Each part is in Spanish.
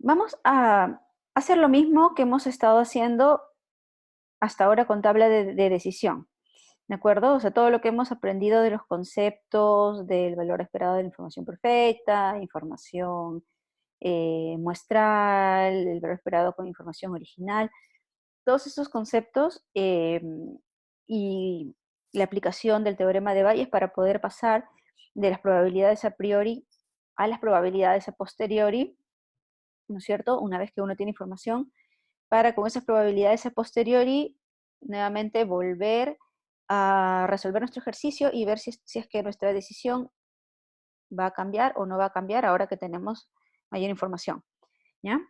Vamos a hacer lo mismo que hemos estado haciendo hasta ahora con tabla de decisión, ¿de acuerdo? O sea, todo lo que hemos aprendido de los conceptos, del valor esperado de la información perfecta, información muestral, el valor esperado con información original, todos esos conceptos y la aplicación del teorema de Bayes para poder pasar de las probabilidades a priori a las probabilidades a posteriori, ¿no es cierto? Una vez que uno tiene información, para con esas probabilidades a posteriori nuevamente volver a resolver nuestro ejercicio y ver si es que nuestra decisión va a cambiar o no va a cambiar ahora que tenemos mayor información, ¿ya?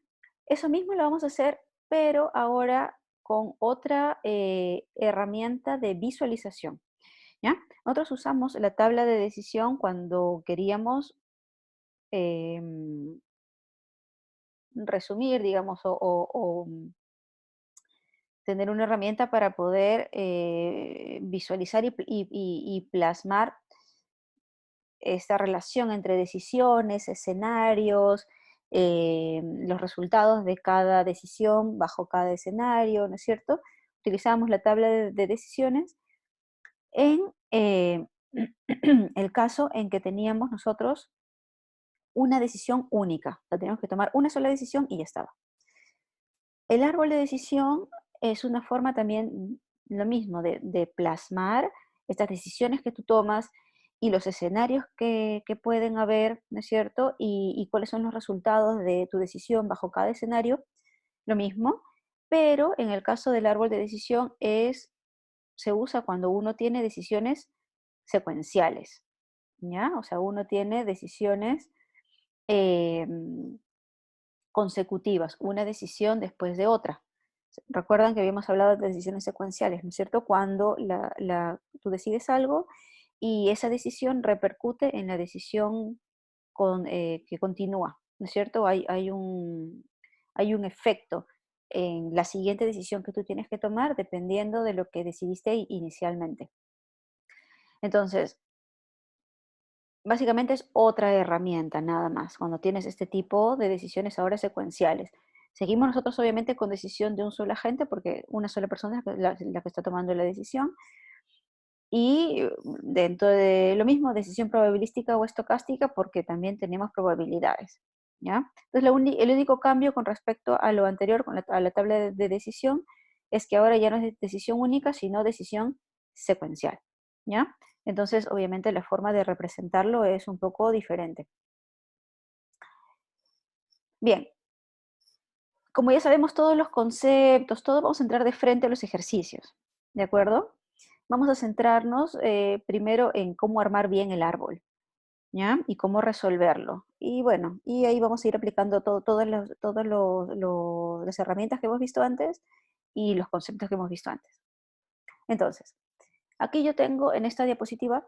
Eso mismo lo vamos a hacer, pero ahora con otra herramienta de visualización, ¿ya? Nosotros usamos la tabla de decisión cuando queríamos em, resumir, digamos, o tener una herramienta para poder visualizar y plasmar esta relación entre decisiones, escenarios, los resultados de cada decisión bajo cada escenario, ¿no es cierto? Utilizamos la tabla de decisiones en el caso en que teníamos nosotros una decisión única. O sea, teníamos que tomar una sola decisión y ya estaba. El árbol de decisión es una forma también, lo mismo, de plasmar estas decisiones que tú tomas y los escenarios que pueden haber, ¿no es cierto? Y cuáles son los resultados de tu decisión bajo cada escenario, lo mismo, pero en el caso del árbol de decisión se usa cuando uno tiene decisiones secuenciales, ¿ya? O sea, uno tiene decisiones em, consecutivas, una decisión después de otra. Recuerdan que habíamos hablado de decisiones secuenciales, ¿no es cierto? Cuando tú decides algo y esa decisión repercute en la decisión que continúa, ¿no es cierto? Hay un efecto en la siguiente decisión que tú tienes que tomar dependiendo de lo que decidiste inicialmente. Entonces, básicamente es otra herramienta nada más, cuando tienes este tipo de decisiones ahora secuenciales. Seguimos nosotros obviamente con decisión de un solo agente, porque una sola persona es la que está tomando la decisión. Y dentro de lo mismo, decisión probabilística o estocástica, porque también tenemos probabilidades, ¿ya? Entonces, el único cambio con respecto a lo anterior, a la tabla de decisión, es que ahora ya no es decisión única, sino decisión secuencial, ¿ya? Entonces, obviamente, la forma de representarlo es un poco diferente. Bien, como ya sabemos todos los conceptos, todo, vamos a entrar de frente a los ejercicios, ¿de acuerdo? Vamos a centrarnos primero en cómo armar bien el árbol, ¿ya? Y cómo resolverlo. Y bueno, y ahí vamos a ir aplicando las herramientas que hemos visto antes y los conceptos que hemos visto antes. Entonces, aquí yo tengo en esta diapositiva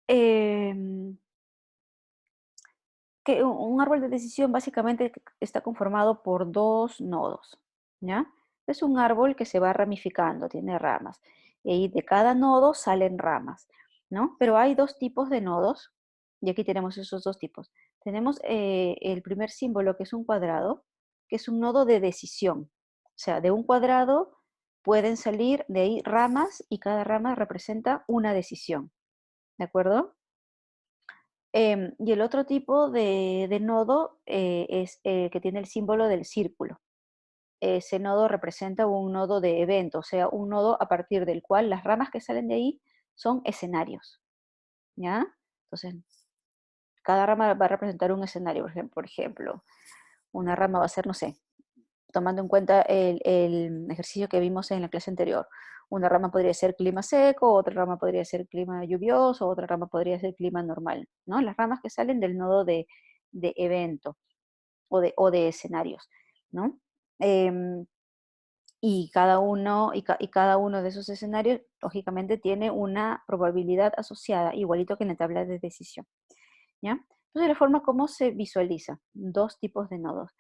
em, que un árbol de decisión básicamente está conformado por dos nodos, ¿ya? Es un árbol que se va ramificando, tiene ramas, y de cada nodo salen ramas, ¿no? Pero hay dos tipos de nodos, y aquí tenemos esos dos tipos. Tenemos el primer símbolo, que es un cuadrado, que es un nodo de decisión. O sea, de un cuadrado pueden salir de ahí ramas y cada rama representa una decisión, ¿de acuerdo? Y el otro tipo de nodo es que tiene el símbolo del círculo. Ese nodo representa un nodo de evento, o sea, un nodo a partir del cual las ramas que salen de ahí son escenarios, ¿ya? Entonces, cada rama va a representar un escenario, por ejemplo, una rama va a ser, no sé, tomando en cuenta el ejercicio que vimos en la clase anterior. Una rama podría ser clima seco, otra rama podría ser clima lluvioso, otra rama podría ser clima normal, ¿no? Las ramas que salen del nodo de evento o de escenarios, ¿no? Em, y cada uno de esos escenarios, lógicamente, tiene una probabilidad asociada, igualito que en la tabla de decisión, ¿ya? Entonces, la forma como se visualiza, dos tipos de nodos.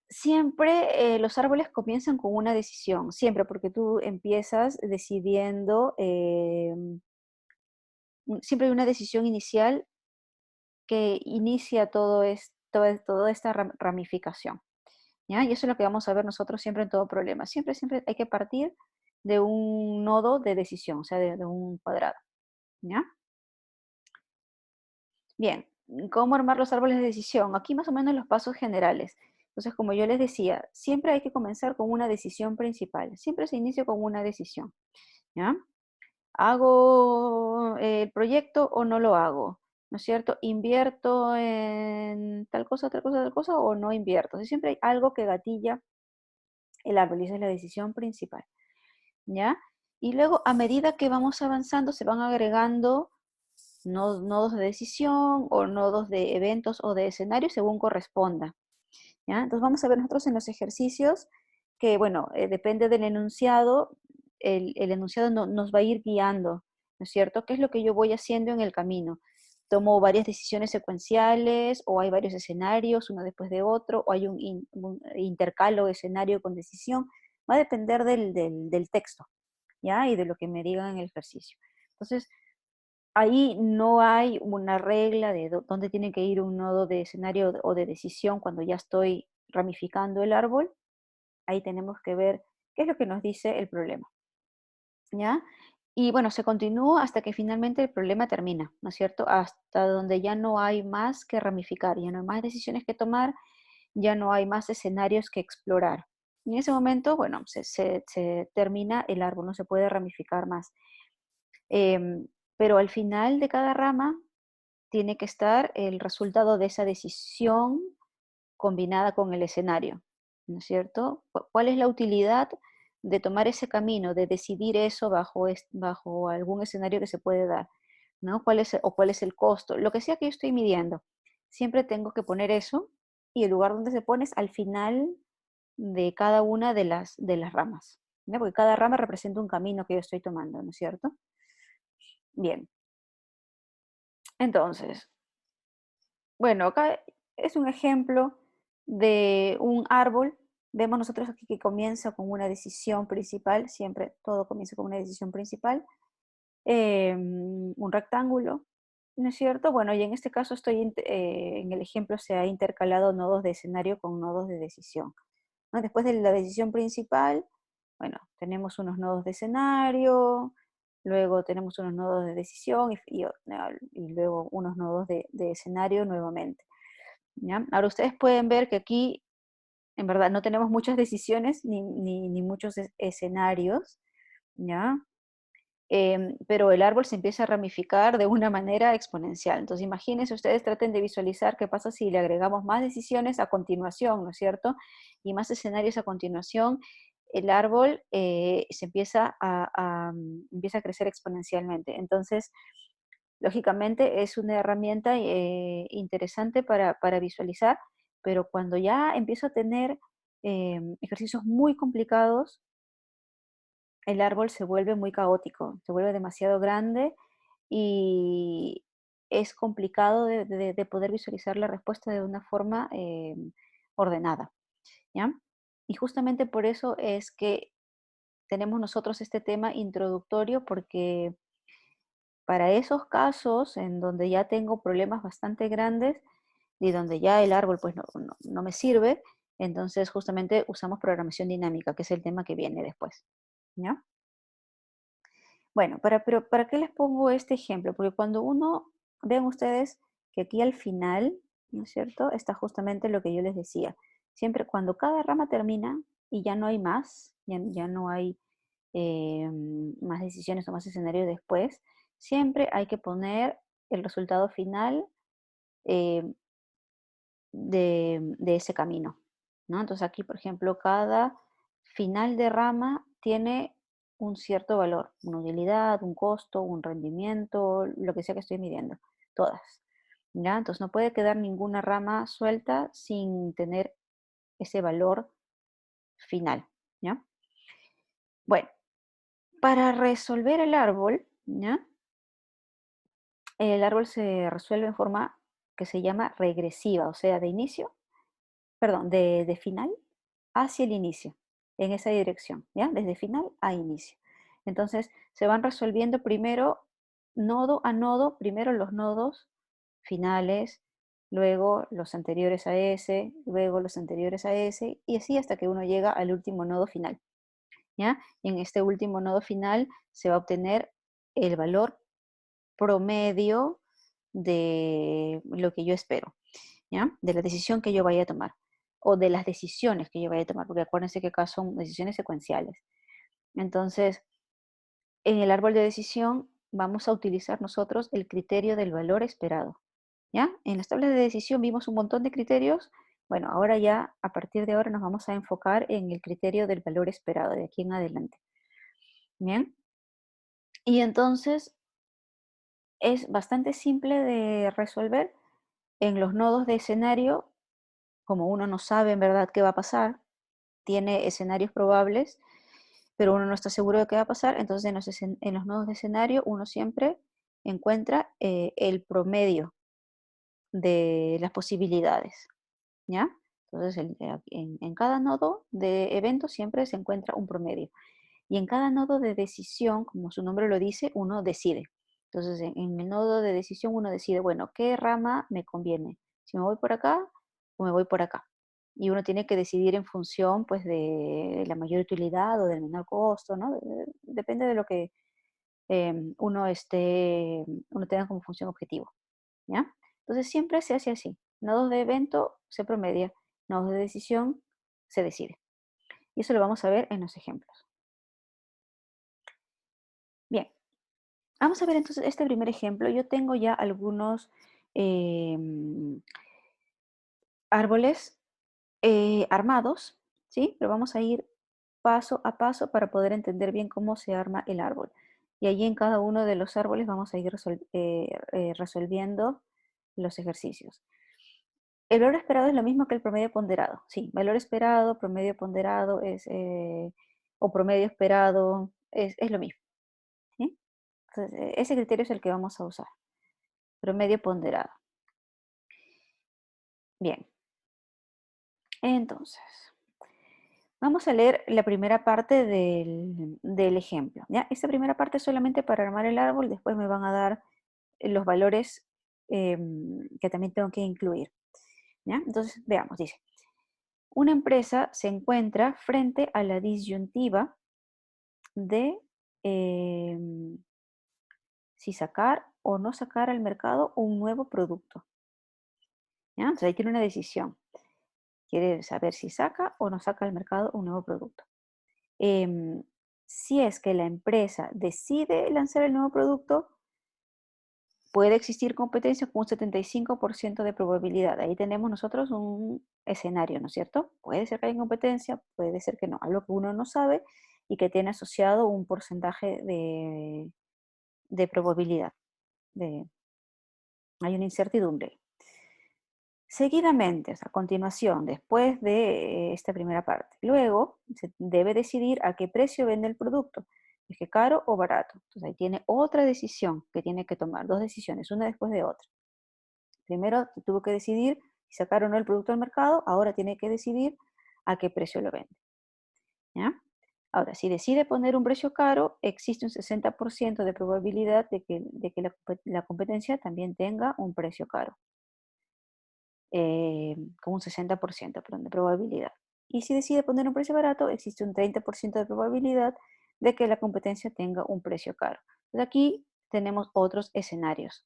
Siempre los árboles comienzan con una decisión, siempre, porque tú empiezas decidiendo, siempre hay una decisión inicial que inicia todo esto, toda esta ramificación, ¿ya? Y eso es lo que vamos a ver nosotros siempre en todo problema. Siempre, siempre hay que partir de un nodo de decisión, o sea, de un cuadrado, ¿ya? Bien, ¿cómo armar los árboles de decisión? Aquí más o menos los pasos generales. Entonces, como yo les decía, siempre hay que comenzar con una decisión principal. Siempre se inicia con una decisión, ¿ya? ¿Hago el proyecto o no lo hago? ¿No es cierto? ¿Invierto en tal cosa, tal cosa, tal cosa o no invierto? O sea, siempre hay algo que gatilla el árbol y esa es la decisión principal, ¿ya? Y luego, a medida que vamos avanzando, se van agregando nodos de decisión o nodos de eventos o de escenarios según corresponda, ¿ya? Entonces vamos a ver nosotros en los ejercicios que, bueno, depende del enunciado, el enunciado nos va a ir guiando, ¿no es cierto? ¿Qué es lo que yo voy haciendo en el camino? Tomo varias decisiones secuenciales o hay varios escenarios, uno después de otro, o hay un intercalo escenario con decisión. Va a depender del texto, ¿ya? Y de lo que me digan en el ejercicio. Entonces, ahí no hay una regla de dónde tiene que ir un nodo de escenario o de decisión cuando ya estoy ramificando el árbol. Ahí tenemos que ver qué es lo que nos dice el problema, ¿ya? Y bueno, se continúa hasta que finalmente el problema termina, ¿no es cierto? Hasta donde ya no hay más que ramificar, ya no hay más decisiones que tomar, ya no hay más escenarios que explorar. Y en ese momento, bueno, se termina el árbol, no se puede ramificar más. Em, pero al final de cada rama tiene que estar el resultado de esa decisión combinada con el escenario, ¿no es cierto? ¿Cuál es la utilidad de tomar ese camino, de decidir eso bajo algún escenario que se puede dar? ¿No? ¿Cuál es el costo? Lo que sea que yo estoy midiendo, siempre tengo que poner eso y el lugar donde se pone es al final de cada una de las ramas, ¿no? Porque cada rama representa un camino que yo estoy tomando, ¿no es cierto? Bien, entonces, bueno, acá es un ejemplo de un árbol. Vemos nosotros aquí que comienza con una decisión principal, siempre todo comienza con una decisión principal, un rectángulo, ¿no es cierto? Bueno, y en este caso en el ejemplo se ha intercalado nodos de escenario con nodos de decisión, ¿no? Después de la decisión principal, bueno, tenemos unos nodos de escenario, luego tenemos unos nodos de decisión y luego unos nodos de escenario nuevamente, ¿ya? Ahora ustedes pueden ver que aquí en verdad no tenemos muchas decisiones ni muchos escenarios, ¿ya? Pero el árbol se empieza a ramificar de una manera exponencial. Entonces, imagínense, ustedes traten de visualizar qué pasa si le agregamos más decisiones a continuación, ¿no es cierto? Y más escenarios a continuación, el árbol empieza a crecer exponencialmente. Entonces, lógicamente es una herramienta interesante para visualizar, pero cuando ya empiezo a tener ejercicios muy complicados, el árbol se vuelve muy caótico, se vuelve demasiado grande y es complicado de poder visualizar la respuesta de una forma ordenada, ¿ya? Y justamente por eso es que tenemos nosotros este tema introductorio, porque para esos casos en donde ya tengo problemas bastante grandes y donde ya el árbol pues no me sirve, entonces justamente usamos programación dinámica, que es el tema que viene después, ¿ya? Bueno, pero ¿para qué les pongo este ejemplo? Porque cuando vean ustedes que aquí al final, ¿no es cierto? Está justamente lo que yo les decía. Siempre cuando cada rama termina y ya no hay más, ya no hay más decisiones o más escenarios después, siempre hay que poner el resultado final eh, de ese camino, ¿no? Entonces aquí, por ejemplo, cada final de rama tiene un cierto valor, una utilidad, un costo, un rendimiento, lo que sea que estoy midiendo, todas, ¿ya? Entonces no puede quedar ninguna rama suelta sin tener ese valor final, ¿ya? Bueno, para resolver ¿ya? El árbol se resuelve en forma que se llama regresiva, o sea, de inicio, perdón, de final hacia el inicio, en esa dirección, ¿ya? Desde final a inicio. Entonces, se van resolviendo primero nodo a nodo, primero los nodos finales, luego los anteriores a ese, luego los anteriores a ese, y así hasta que uno llega al último nodo final, ¿ya? Y en este último nodo final se va a obtener el valor promedio de lo que yo espero, ¿ya? De la decisión que yo vaya a tomar, o de las decisiones que yo vaya a tomar, porque acuérdense que acá son decisiones secuenciales. Entonces, en el árbol de decisión vamos a utilizar nosotros el criterio del valor esperado, ¿ya? En las tablas de decisión vimos un montón de criterios. Bueno, ahora ya, a partir de ahora nos vamos a enfocar en el criterio del valor esperado, de aquí en adelante. Bien, y entonces es bastante simple de resolver. En los nodos de escenario, como uno no sabe en verdad qué va a pasar, tiene escenarios probables, pero uno no está seguro de qué va a pasar, entonces en los nodos de escenario uno siempre encuentra el promedio de las posibilidades, ¿ya? Entonces en cada nodo de evento siempre se encuentra un promedio. Y en cada nodo de decisión, como su nombre lo dice, uno decide. Entonces, en el nodo de decisión uno decide, bueno, ¿qué rama me conviene? Si me voy por acá o me voy por acá. Y uno tiene que decidir en función, pues, de la mayor utilidad o del menor costo, ¿no? Depende de lo que uno tenga como función objetivo, ¿ya? Entonces, siempre se hace así. Nodos de evento se promedia, nodos de decisión se decide. Y eso lo vamos a ver en los ejemplos. Bien, vamos a ver entonces este primer ejemplo. Yo tengo ya algunos árboles armados, ¿sí? Pero vamos a ir paso a paso para poder entender bien cómo se arma el árbol. Y allí en cada uno de los árboles vamos a ir resolviendo los ejercicios. El valor esperado es lo mismo que el promedio ponderado. Sí, valor esperado, promedio ponderado o promedio esperado es lo mismo. ¿Sí? Entonces, ese criterio es el que vamos a usar. Promedio ponderado. Bien, entonces, vamos a leer la primera parte del ejemplo. ¿Ya? Esta primera parte es solamente para armar el árbol, después me van a dar los valores que también tengo que incluir. ¿Ya? Entonces, veamos, dice, una empresa se encuentra frente a la disyuntiva de em, si sacar o no sacar al mercado un nuevo producto. ¿Ya? Entonces ahí tiene una decisión. Quiere saber si saca o no saca al mercado un nuevo producto. Em, si es que la empresa decide lanzar el nuevo producto, puede existir competencia con un 75% de probabilidad. Ahí tenemos nosotros un escenario, ¿no es cierto? Puede ser que haya competencia, puede ser que no, algo que uno no sabe y que tiene asociado un porcentaje de probabilidad. Hay una incertidumbre. Seguidamente, o sea, a continuación, después de esta primera parte. Luego, se debe decidir a qué precio vende el producto. ¿Es que caro o barato? Entonces ahí tiene otra decisión que tiene que tomar, dos decisiones, una después de otra. Primero tuvo que decidir si sacar o no el producto al mercado, ahora tiene que decidir a qué precio lo vende. ¿Ya? Ahora, si decide poner un precio caro, existe un 60% de probabilidad de que la competencia también tenga un precio caro. Con un 60%, perdón, de probabilidad. Y si decide poner un precio barato, existe un 30% de probabilidad de que la competencia tenga un precio caro. Entonces aquí tenemos otros escenarios,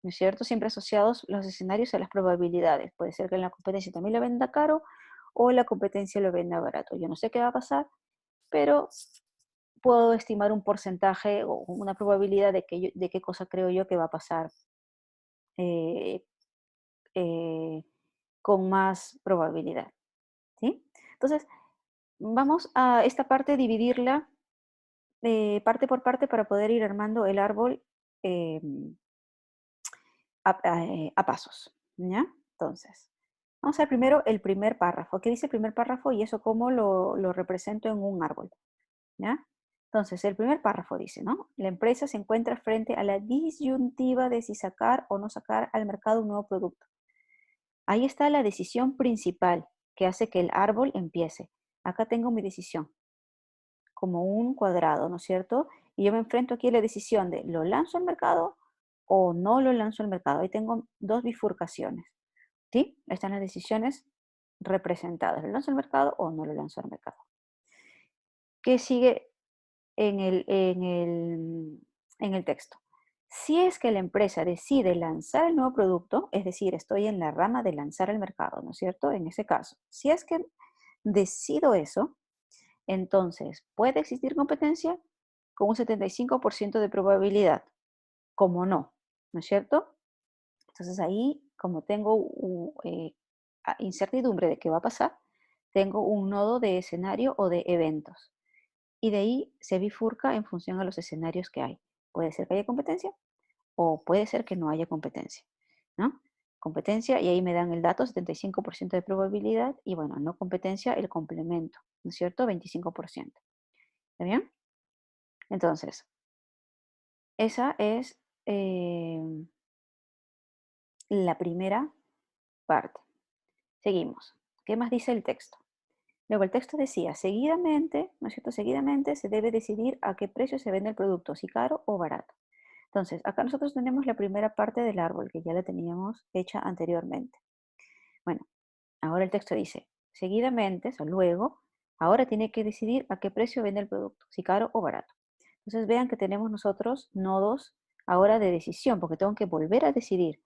¿no es cierto? Siempre asociados los escenarios a las probabilidades. Puede ser que la competencia también lo venda caro o la competencia lo venda barato. Yo no sé qué va a pasar, pero puedo estimar un porcentaje o una probabilidad de qué cosa creo yo que va a pasar eh, eh, con más probabilidad. ¿Sí? Entonces, vamos a esta parte dividirla parte por parte para poder ir armando el árbol em, a pasos. ¿Ya? Entonces, vamos a ver primero el primer párrafo. ¿Qué dice el primer párrafo y eso cómo lo represento en un árbol? ¿Ya? Entonces, el primer párrafo dice, ¿no? La empresa se encuentra frente a la disyuntiva de si sacar o no sacar al mercado un nuevo producto. Ahí está la decisión principal que hace que el árbol empiece. Acá tengo mi decisión, como un cuadrado, ¿no es cierto? Y yo me enfrento aquí a la decisión de ¿lo lanzo al mercado o no lo lanzo al mercado? Ahí tengo dos bifurcaciones. ¿Sí? Están las decisiones representadas. ¿Lo lanzo al mercado o no lo lanzo al mercado? ¿Qué sigue en el texto? Si es que la empresa decide lanzar el nuevo producto, es decir, estoy en la rama de lanzar al mercado, ¿no es cierto? En ese caso, si es que decido eso, entonces puede existir competencia con un 75% de probabilidad, como ¿no es cierto? Entonces ahí, como tengo incertidumbre de qué va a pasar, tengo un nodo de escenario o de eventos. Y de ahí se bifurca en función a los escenarios que hay. Puede ser que haya competencia o puede ser que no haya competencia, ¿no? Competencia, y ahí me dan el dato, 75% de probabilidad, y bueno, no competencia, el complemento, ¿no es cierto? 25%. ¿Está bien? Entonces, esa es la primera parte. Seguimos. ¿Qué más dice el texto? Luego el texto decía, seguidamente, ¿no es cierto? Seguidamente se debe decidir a qué precio se vende el producto, si caro o barato. Entonces, acá nosotros tenemos la primera parte del árbol que ya la teníamos hecha anteriormente. Bueno, ahora el texto dice, seguidamente, o sea, luego, ahora tiene que decidir a qué precio vende el producto, si caro o barato. Entonces vean que tenemos nosotros nodos ahora de decisión, porque tengo que volver a decidir,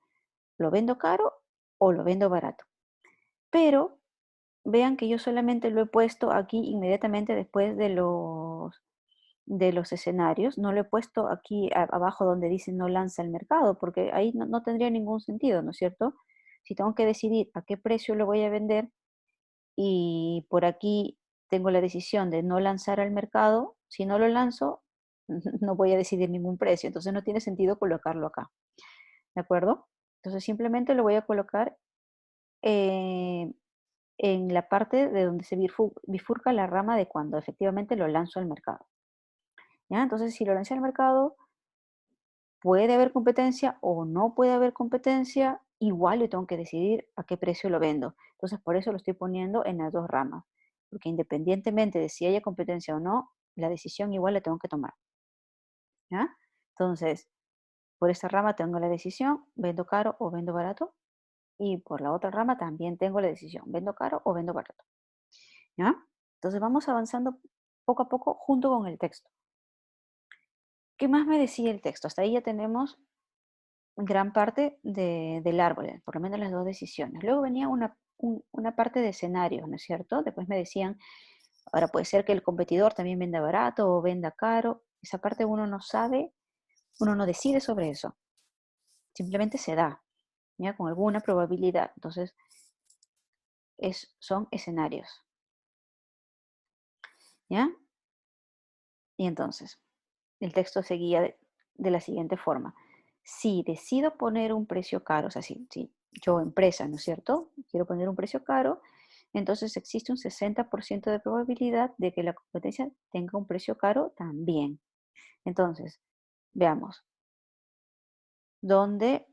¿lo vendo caro o lo vendo barato? Pero vean que yo solamente lo he puesto aquí inmediatamente después de los escenarios. No lo he puesto aquí abajo donde dice no lanza al mercado, porque ahí no tendría ningún sentido, ¿no es cierto? Si tengo que decidir a qué precio lo voy a vender y por aquí tengo la decisión de no lanzar al mercado, si no lo lanzo, no voy a decidir ningún precio, entonces no tiene sentido colocarlo acá, ¿de acuerdo? Entonces simplemente lo voy a colocar eh, en la parte de donde se bifurca la rama de cuando efectivamente lo lanzo al mercado. ¿Ya? Entonces, si lo lancé al mercado, puede haber competencia o no puede haber competencia, igual yo tengo que decidir a qué precio lo vendo. Entonces, por eso lo estoy poniendo en las dos ramas, porque independientemente de si haya competencia o no, la decisión igual la tengo que tomar. ¿Ya? Entonces, por esta rama tengo la decisión, vendo caro o vendo barato, y por la otra rama también tengo la decisión, vendo caro o vendo barato. ¿Ya? Entonces vamos avanzando poco a poco junto con el texto. ¿Qué más me decía el texto? Hasta ahí ya tenemos gran parte del árbol, por lo menos las dos decisiones. Luego venía una parte de escenarios, ¿no es cierto? Después me decían, ahora puede ser que el competidor también venda barato o venda caro. Esa parte uno no sabe, uno no decide sobre eso. Simplemente se da, ¿ya? Con alguna probabilidad. Entonces, son escenarios, ¿ya? Y entonces, el texto seguía de la siguiente forma. Si decido poner un precio caro, o sea, si yo empresa, ¿no es cierto? Quiero poner un precio caro, entonces existe un 60% de probabilidad de que la competencia tenga un precio caro también. Entonces, veamos, ¿dónde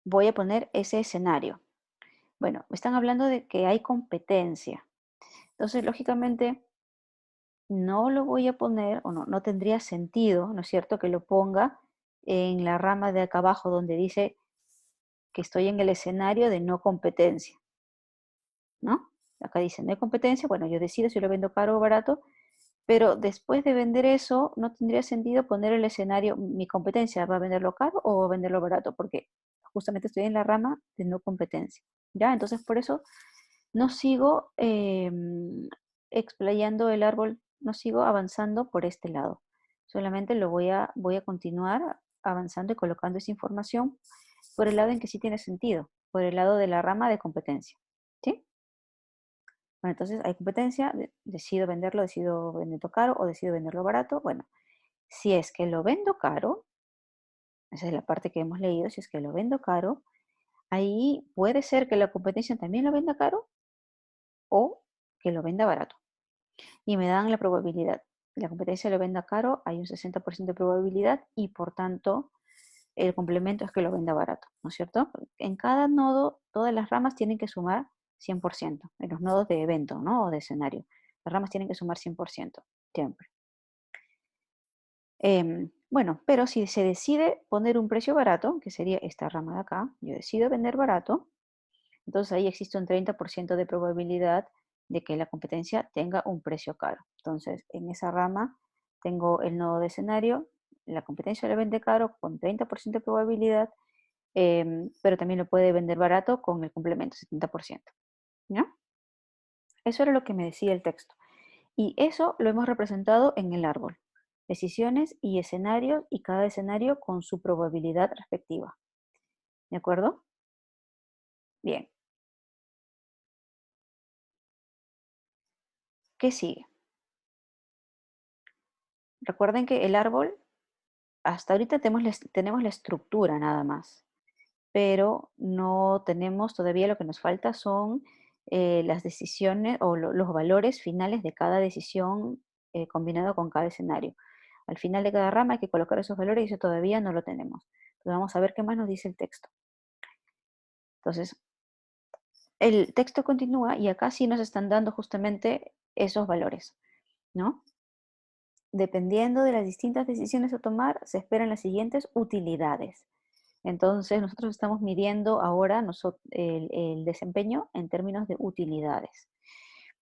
voy a poner ese escenario? Bueno, me están hablando de que hay competencia. Entonces, lógicamente, no lo voy a poner, o no tendría sentido, ¿no es cierto?, que lo ponga en la rama de acá abajo donde dice que estoy en el escenario de no competencia, ¿no? Acá dice no hay competencia, bueno, yo decido si lo vendo caro o barato, pero después de vender eso, no tendría sentido poner el escenario, mi competencia va a venderlo caro o va a venderlo barato, porque justamente estoy en la rama de no competencia, ¿ya? Entonces, por eso no sigo explayando el árbol, no sigo avanzando por este lado. Solamente voy a continuar avanzando y colocando esa información por el lado en que sí tiene sentido, por el lado de la rama de competencia. ¿Sí? Bueno, entonces hay competencia, decido venderlo, decido venderlo caro o decido venderlo barato. Bueno, si es que lo vendo caro, esa es la parte que hemos leído, si es que lo vendo caro, ahí puede ser que la competencia también lo venda caro o que lo venda barato. Y me dan la probabilidad. La competencia lo venda caro, hay un 60% de probabilidad y por tanto el complemento es que lo venda barato, ¿no es cierto? En cada nodo, todas las ramas tienen que sumar 100%, en los nodos de evento, ¿no? O de escenario. Las ramas tienen que sumar 100%, siempre. Bueno, pero si se decide poner un precio barato, que sería esta rama de acá, yo decido vender barato, entonces ahí existe un 30% de probabilidad de que la competencia tenga un precio caro. Entonces, en esa rama tengo el nodo de escenario, la competencia le vende caro con 30% de probabilidad, pero también lo puede vender barato con el complemento, 70%. ¿Ya? Eso era lo que me decía el texto. Y eso lo hemos representado en el árbol. Decisiones y escenarios, y cada escenario con su probabilidad respectiva. ¿De acuerdo? Bien. ¿Qué sigue? Recuerden que el árbol, hasta ahorita tenemos la estructura nada más, pero no tenemos todavía, lo que nos falta son las decisiones o los valores finales de cada decisión combinado con cada escenario. Al final de cada rama hay que colocar esos valores y eso todavía no lo tenemos. Entonces vamos a ver qué más nos dice el texto. Entonces, el texto continúa y acá sí nos están dando justamente esos valores, ¿no? Dependiendo de las distintas decisiones a tomar, se esperan las siguientes utilidades. Entonces, nosotros estamos midiendo ahora el desempeño en términos de utilidades,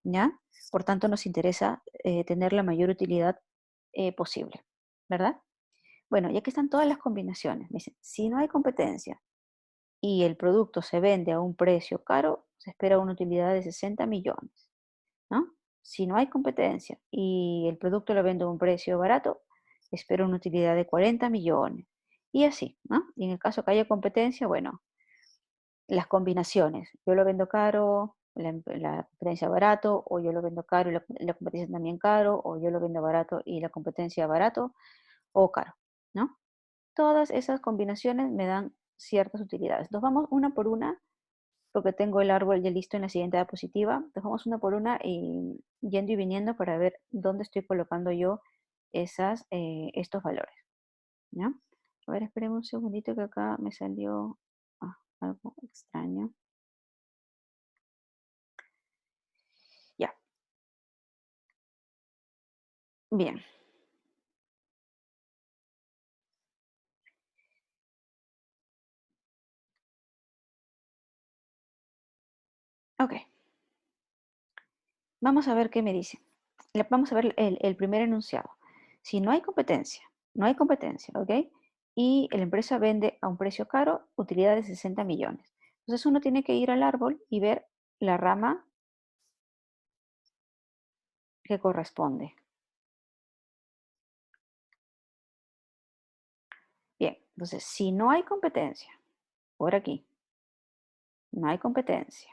¿ya? Por tanto, nos interesa tener la mayor utilidad posible, ¿verdad? Bueno, ya que están todas las combinaciones, me dicen, si no hay competencia y el producto se vende a un precio caro, se espera una utilidad de 60 millones, ¿no? Si no hay competencia y el producto lo vende a un precio barato, espero una utilidad de 40 millones. Y así, ¿no? Y en el caso que haya competencia, bueno, las combinaciones. Yo lo vendo caro, la competencia barato, o yo lo vendo caro y la competencia también caro, o yo lo vendo barato y la competencia barato o caro, ¿no? Todas esas combinaciones me dan ciertas utilidades. Nos vamos una por una porque tengo el árbol ya listo en la siguiente diapositiva. Entonces vamos una por una y yendo y viniendo para ver dónde estoy colocando yo estos valores. ¿Ya? A ver, esperemos un segundito que acá me salió algo extraño. Ya, bien. Ok, vamos a ver qué me dice. Vamos a ver el primer enunciado. Si no hay competencia, no hay competencia, ¿ok? Y la empresa vende a un precio caro, utilidad de 60 millones. Entonces uno tiene que ir al árbol y ver la rama que corresponde. Bien, entonces si no hay competencia, por aquí, no hay competencia,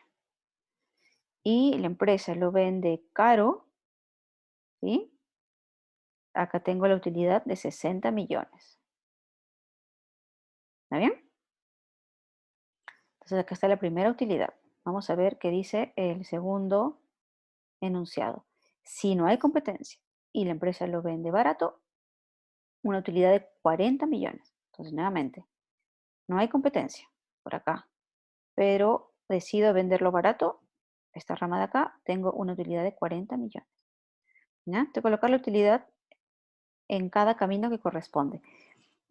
y la empresa lo vende caro, ¿sí? Acá tengo la utilidad de 60 millones. ¿Está bien? Entonces acá está la primera utilidad. Vamos a ver qué dice el segundo enunciado. Si no hay competencia y la empresa lo vende barato, una utilidad de 40 millones. Entonces, nuevamente, no hay competencia por acá, pero decido venderlo barato. Esta rama de acá, tengo una utilidad de 40 millones. ¿Ya? Tengo que colocar la utilidad en cada camino que corresponde.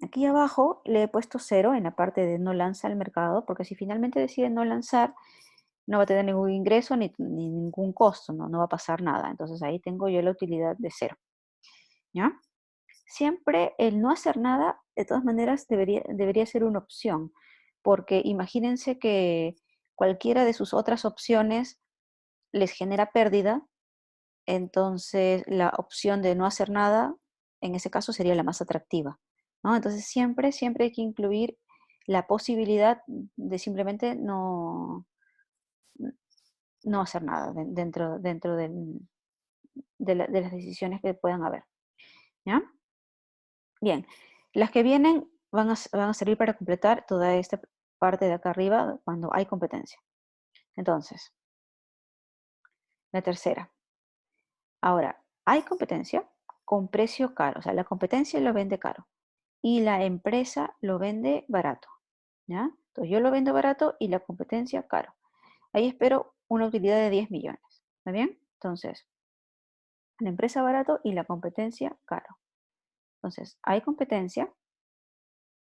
Aquí abajo le he puesto 0 en la parte de no lanza al mercado, porque si finalmente decide no lanzar, no va a tener ningún ingreso ni ningún costo, no va a pasar nada. Entonces ahí tengo yo la utilidad de 0. ¿Ya? Siempre el no hacer nada, de todas maneras, debería ser una opción, porque imagínense que cualquiera de sus otras opciones les genera pérdida, entonces la opción de no hacer nada, en ese caso, sería la más atractiva, ¿no? Entonces siempre hay que incluir la posibilidad de simplemente no hacer nada dentro de las decisiones que puedan haber, ¿ya? Bien, las que vienen van a servir para completar toda esta parte de acá arriba cuando hay competencia. Entonces, la tercera. Ahora, hay competencia con precio caro, o sea, la competencia lo vende caro y la empresa lo vende barato, ¿ya? Entonces yo lo vendo barato y la competencia caro. Ahí espero una utilidad de 10 millones, ¿está bien? Entonces, la empresa barato y la competencia caro. Entonces, hay competencia,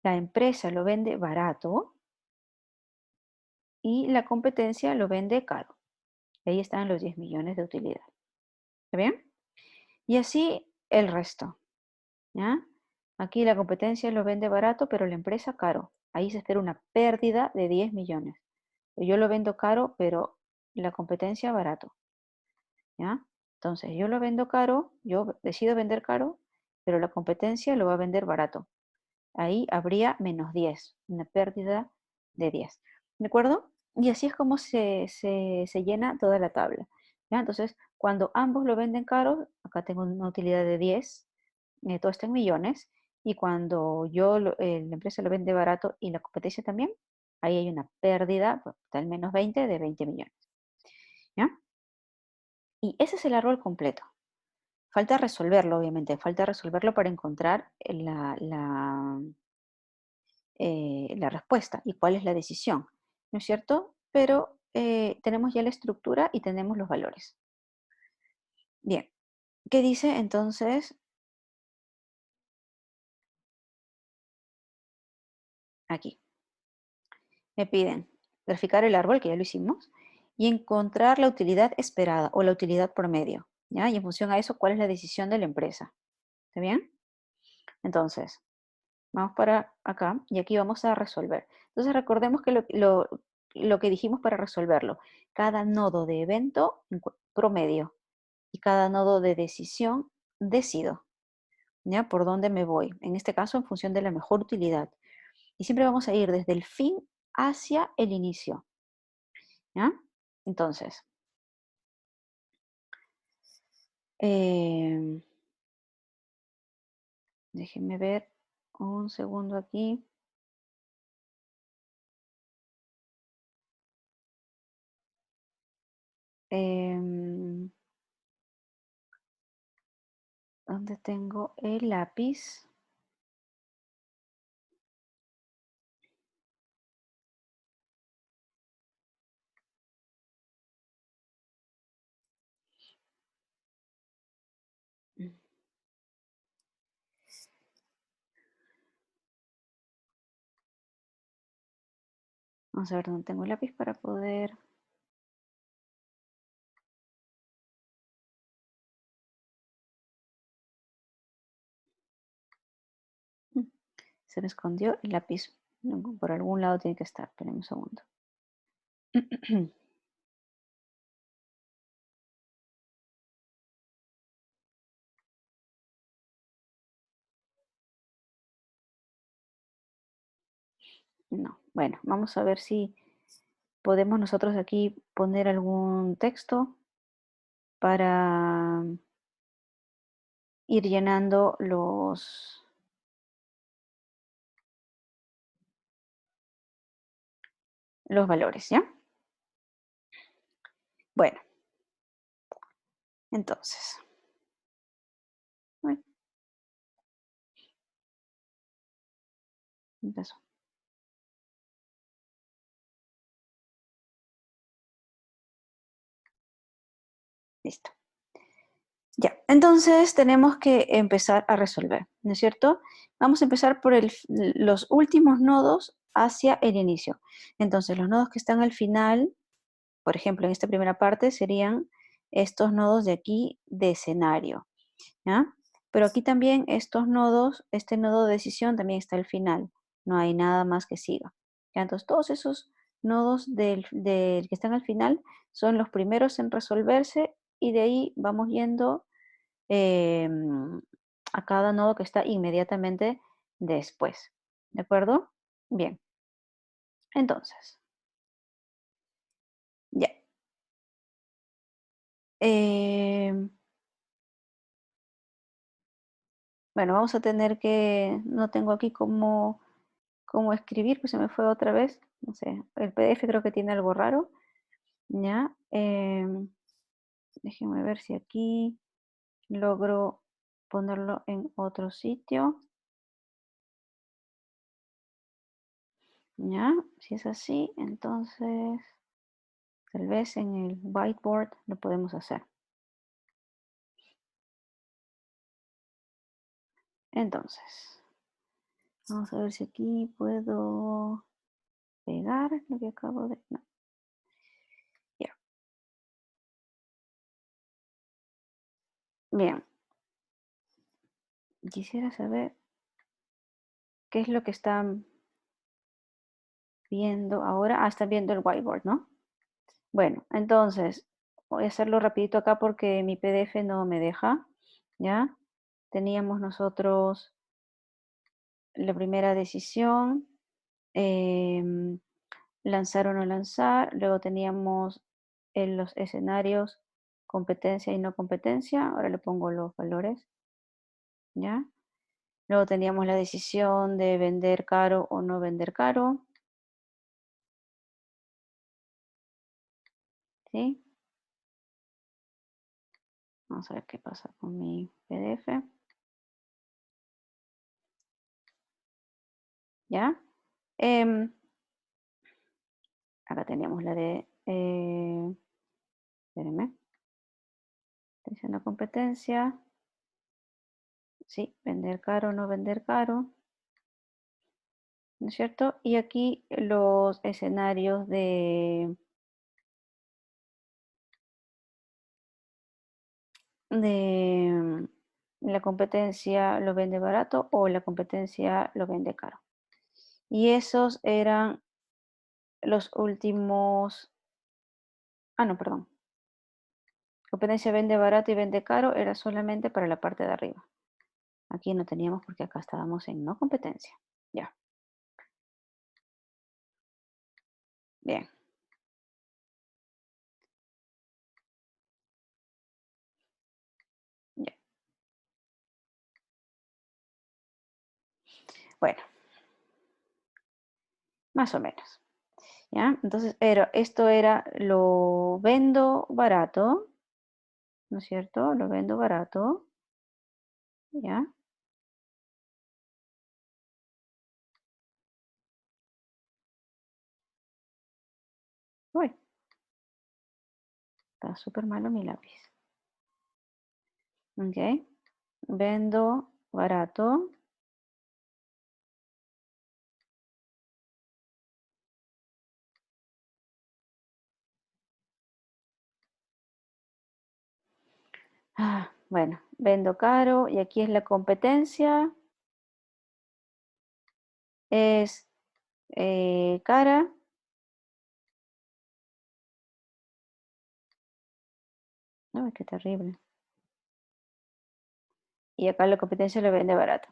la empresa lo vende barato y la competencia lo vende caro. Ahí están los 10 millones de utilidad. ¿Está bien? Y así el resto, ¿ya? Aquí la competencia lo vende barato, pero la empresa caro. Ahí se espera una pérdida de 10 millones. Yo lo vendo caro, pero la competencia barato, ¿ya? Entonces, yo lo vendo caro, yo decido vender caro, pero la competencia lo va a vender barato. Ahí habría -10, una pérdida de 10. ¿De acuerdo? Y así es como se llena toda la tabla. ¿Ya? Entonces, cuando ambos lo venden caro, acá tengo una utilidad de 10, todo está en millones, y cuando la empresa lo vende barato y la competencia también, ahí hay una pérdida, pues, está el -20 de 20 millones. ¿Ya? Y ese es el árbol completo. Falta resolverlo, obviamente, falta resolverlo para encontrar la respuesta y cuál es la decisión, ¿no es cierto? Pero tenemos ya la estructura y tenemos los valores. Bien, ¿qué dice entonces aquí? Me piden graficar el árbol, que ya lo hicimos, y encontrar la utilidad esperada o la utilidad promedio, ¿ya? Y en función a eso, ¿cuál es la decisión de la empresa? ¿Está bien? Entonces, vamos para acá y aquí vamos a resolver. Entonces recordemos que lo que dijimos para resolverlo, cada nodo de evento promedio y cada nodo de decisión decido, ¿ya? Por dónde me voy. En este caso, en función de la mejor utilidad. Y siempre vamos a ir desde el fin hacia el inicio, ¿ya? Entonces, eh, déjenme ver un segundo aquí. Em, ¿Dónde tengo el lápiz? Vamos a ver dónde tengo el lápiz para poder... Mm, Se me escondió el lápiz. Por algún lado tiene que estar. Esperen un segundo. No. Bueno, vamos a ver si podemos nosotros aquí poner algún texto para ir llenando los valores, ¿ya? Bueno, entonces, uy, empezó. Listo. Ya, entonces tenemos que empezar a resolver, ¿no es cierto? Vamos a empezar por los últimos nodos hacia el inicio. Entonces, los nodos que están al final, por ejemplo, en esta primera parte, serían estos nodos de aquí de escenario, ¿ya? Pero aquí también estos nodos, este nodo de decisión también está al final, no hay nada más que siga. ¿Ya? Entonces, todos esos nodos del que están al final son los primeros en resolverse y de ahí vamos yendo em, a cada nodo que está inmediatamente después. ¿De acuerdo? Bien, entonces, ya. Em, bueno, vamos a tener que, no tengo aquí cómo escribir, pues se me fue otra vez. No sé, el PDF creo que tiene algo raro. Ya, déjenme ver si aquí logro ponerlo en otro sitio. Ya, si es así, entonces tal vez en el whiteboard lo podemos hacer. Entonces, vamos a ver si aquí puedo pegar lo que acabo de... No, ya. Bien, quisiera saber qué es lo que están viendo ahora. Ah, están viendo el whiteboard, ¿no? Bueno, entonces, voy a hacerlo rapidito acá porque mi PDF no me deja, ¿ya? Teníamos nosotros la primera decisión, em, lanzar o no lanzar. Luego teníamos en los escenarios competencia y no competencia. Ahora le pongo los valores, ¿ya? Luego teníamos la decisión de vender caro o no vender caro, ¿sí? Vamos a ver qué pasa con mi PDF, ¿ya? Em, Acá teníamos la de, espérenme, atención a competencia, sí, vender caro o no vender caro, ¿no es cierto? Y aquí los escenarios de la competencia lo vende barato o la competencia lo vende caro. Y esos eran los últimos, no, perdón. Competencia vende barato y vende caro era solamente para la parte de arriba. Aquí no teníamos porque acá estábamos en no competencia. Ya, bien, ya. Bueno, más o menos. ¿Ya? Entonces, esto era lo vendo barato, ¿no es cierto? Lo vendo barato, ¿ya? Uy, está súper malo mi lápiz. ¿Ok? Vendo barato. Bueno, vendo caro y aquí es la competencia. Es cara. Uy, qué terrible. Y acá la competencia lo vende barato.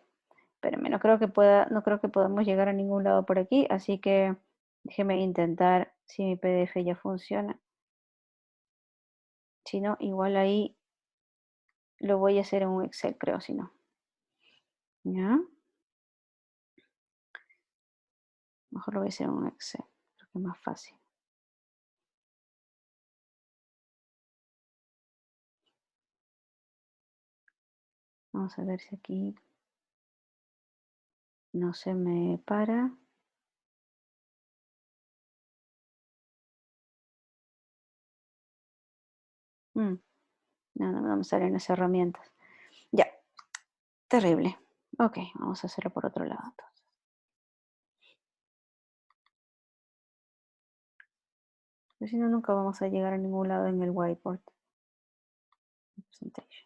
Espérame, no creo que podamos llegar a ningún lado por aquí, así que déjeme intentar si mi PDF ya funciona. Si no, igual ahí lo voy a hacer en un Excel, creo, si no. ¿Ya? Mejor lo voy a hacer en un Excel, creo que es más fácil. Vamos a ver si aquí no se me para. Mm, no me salen las herramientas. Ya, terrible. Ok, vamos a hacerlo por otro lado entonces. Pero si no, nunca vamos a llegar a ningún lado en el whiteboard. Presentation.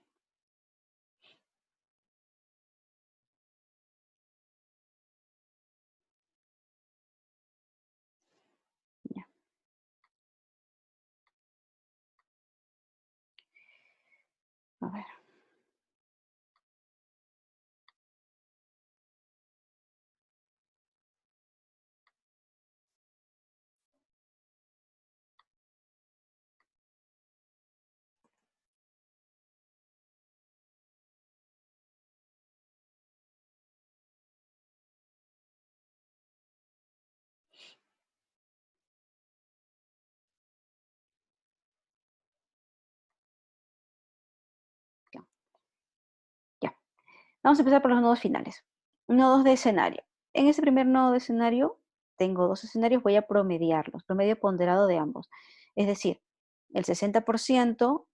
Ya, a ver. Ya, ya. Vamos a empezar por los nodos finales. Nodos de escenario. En ese primer nodo de escenario, tengo dos escenarios, voy a promediarlos, promedio ponderado de ambos. Es decir, el 60%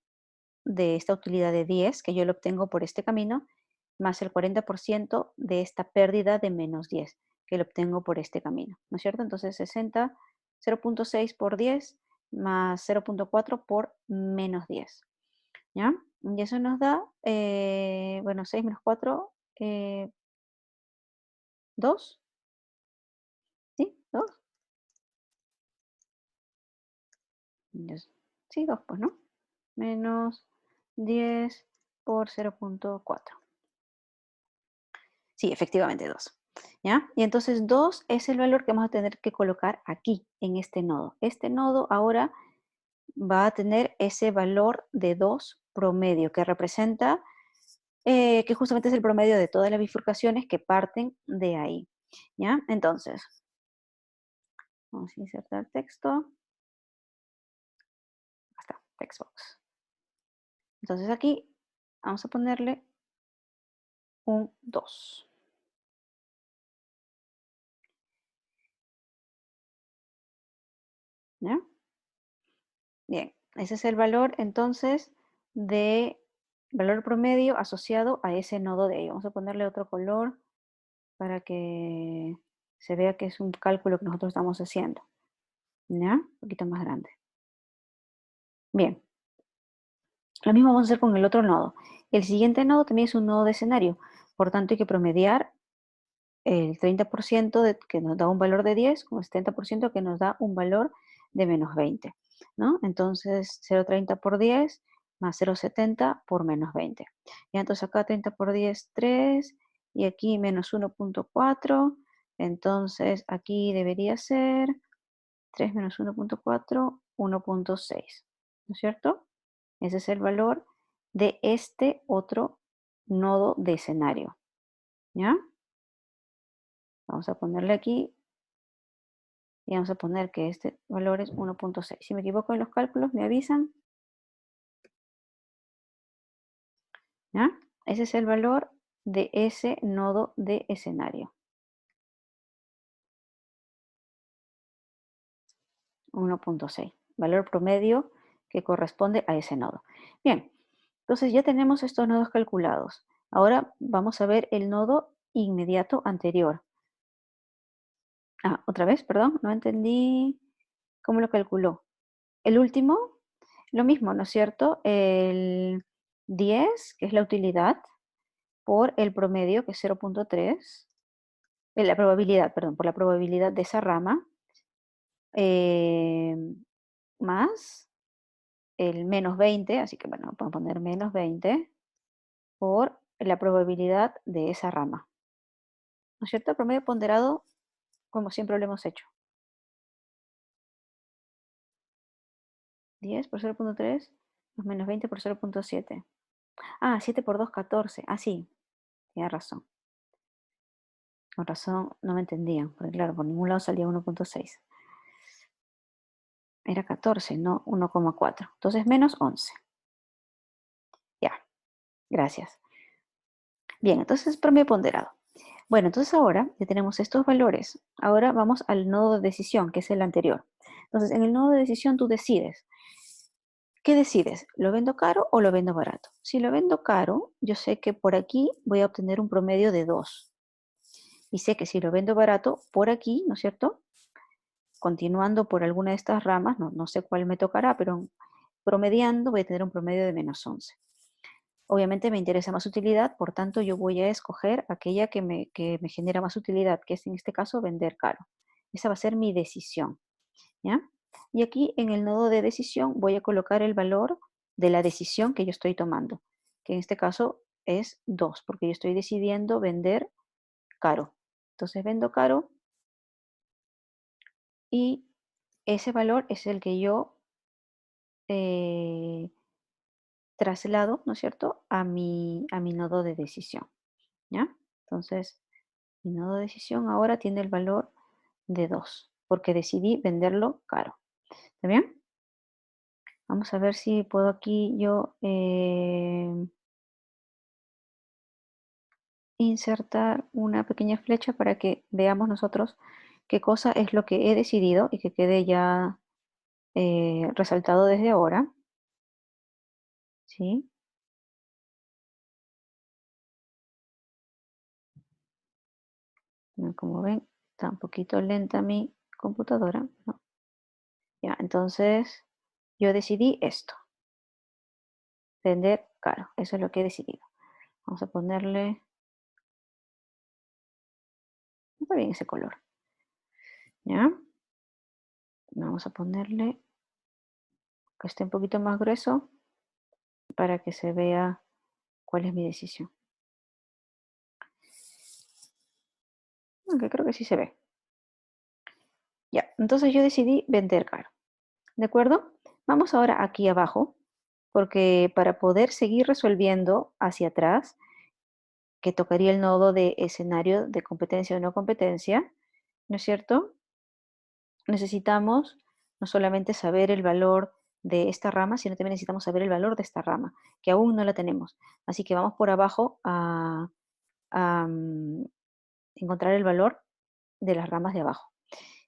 de esta utilidad de 10 que yo lo obtengo por este camino más el 40% de esta pérdida de menos 10, que lo obtengo por este camino, ¿no es cierto? Entonces 60, 0.6 por 10 más 0.4 por menos 10, ¿ya? Y eso nos da, bueno, 6 menos 4, 2, ¿sí? 2. Sí, 2, pues, ¿no? Menos 10 por 0.4. Sí, efectivamente 2. ¿Ya? Y entonces 2 es el valor que vamos a tener que colocar aquí, en este nodo. Este nodo ahora va a tener ese valor de 2 promedio, que representa, que justamente es el promedio de todas las bifurcaciones que parten de ahí. ¿Ya? Entonces, vamos a insertar texto. Acá está, textbox. Entonces aquí vamos a ponerle un 2. ¿Ya? Bien, ese es el valor entonces de valor promedio asociado a ese nodo de ahí. Vamos a ponerle otro color para que se vea que es un cálculo que nosotros estamos haciendo. ¿Ya? Un poquito más grande. Bien, lo mismo vamos a hacer con el otro nodo. El siguiente nodo también es un nodo de escenario. Por tanto, hay que promediar el 30% que nos da un valor de 10 con el 70% que nos da un valor de menos 20, ¿no? Entonces 0,30 por 10 más 0,70 por menos 20. Y entonces acá 30 por 10, 3, y aquí menos 1.4, entonces aquí debería ser 3 menos 1.4, 1.6, ¿no es cierto? Ese es el valor de este otro nodo de escenario, ¿ya? Vamos a ponerle aquí y vamos a poner que este valor es 1.6. Si me equivoco en los cálculos, me avisan. ¿Ya? Ese es el valor de ese nodo de escenario. 1.6. Valor promedio que corresponde a ese nodo. Bien, entonces ya tenemos estos nodos calculados. Ahora vamos a ver el nodo inmediato anterior. Ah, otra vez, perdón, no entendí cómo lo calculó. El último, lo mismo, ¿no es cierto? El 10, que es la utilidad, por el promedio, que es 0.3, la probabilidad, perdón, por la probabilidad de esa rama, eh, más el menos 20, así que bueno, podemos poner menos 20 por la probabilidad de esa rama. ¿No es cierto? El promedio ponderado, como siempre lo hemos hecho. 10 por 0.3 más menos 20 por 0.7. Ah, 7 por 2, 14. Ah, sí, tiene razón. Con razón no me entendían, porque claro, por ningún lado salía 1.6. Era 14, no 1,4. Entonces menos 11. Ya, gracias. Bien, entonces promedio ponderado. Bueno, entonces ahora ya tenemos estos valores. Ahora vamos al nodo de decisión, que es el anterior. Entonces, en el nodo de decisión tú decides. ¿Qué decides? ¿Lo vendo caro o lo vendo barato? Si lo vendo caro, yo sé que por aquí voy a obtener un promedio de 2. Y sé que si lo vendo barato, por aquí, ¿no es cierto? Continuando por alguna de estas ramas, no sé cuál me tocará, pero promediando voy a tener un promedio de menos 11. Obviamente me interesa más utilidad, por tanto yo voy a escoger aquella que me genera más utilidad, que es en este caso vender caro. Esa va a ser mi decisión, ¿ya? Y aquí en el nodo de decisión voy a colocar el valor de la decisión que yo estoy tomando, que en este caso es 2, porque yo estoy decidiendo vender caro. Entonces vendo caro y ese valor es el que yo eh, traslado, ¿no es cierto?, a mi nodo de decisión, ¿ya? Entonces, mi nodo de decisión ahora tiene el valor de 2, porque decidí venderlo caro. ¿Está bien? Vamos a ver si puedo aquí yo insertar una pequeña flecha para que veamos nosotros qué cosa es lo que he decidido y que quede ya resaltado desde ahora. ¿Sí? Como ven, está un poquito lenta mi computadora, ¿no? Ya, entonces yo decidí esto, vender caro. Eso es lo que he decidido. Vamos a ponerle, está bien ese color, ¿ya? Vamos a ponerle que esté un poquito más grueso para que se vea cuál es mi decisión. Aunque creo que sí se ve. Ya, entonces yo decidí vender caro. ¿De acuerdo? Vamos ahora aquí abajo, porque para poder seguir resolviendo hacia atrás, que tocaría el nodo de escenario de competencia o no competencia, ¿no es cierto? Necesitamos no solamente saber el valor de esta rama, sino también necesitamos saber el valor de esta rama, que aún no la tenemos. Así que vamos por abajo a encontrar el valor de las ramas de abajo.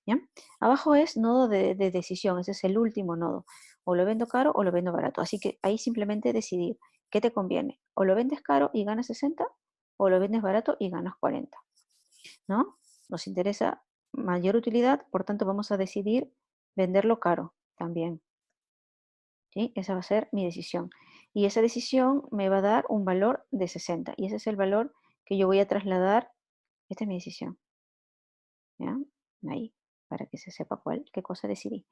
¿Ya? Abajo es nodo de decisión, ese es el último nodo. O lo vendo caro o lo vendo barato. Así que ahí simplemente decidir qué te conviene. O lo vendes caro y ganas 60 o lo vendes barato y ganas 40. ¿No? Nos interesa mayor utilidad, por tanto vamos a decidir venderlo caro también. ¿Sí? Esa va a ser mi decisión. Y esa decisión me va a dar un valor de 60. Y ese es el valor que yo voy a trasladar. Esta es mi decisión. ¿Ya? Ahí, para que se sepa qué cosa decidí.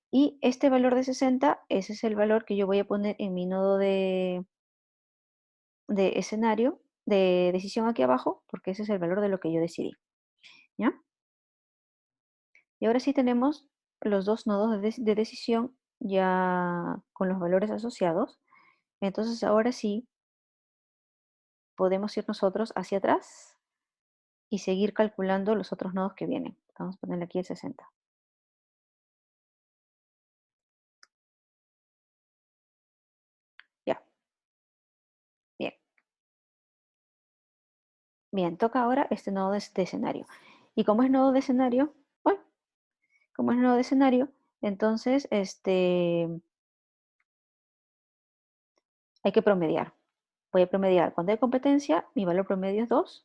Y este valor de 60, ese es el valor que yo voy a poner en mi nodo de escenario, de decisión aquí abajo, porque ese es el valor de lo que yo decidí. ¿Ya? Y ahora sí tenemos los dos nodos de decisión ya con los valores asociados. Entonces ahora sí podemos ir nosotros hacia atrás y seguir calculando los otros nodos que vienen. Vamos a ponerle aquí el 60. Ya, bien. Bien, toca ahora este nodo de escenario. Y como es nodo de escenario, bueno, como es nodo de escenario, entonces hay que promediar. Voy a promediar. Cuando hay competencia, mi valor promedio es 2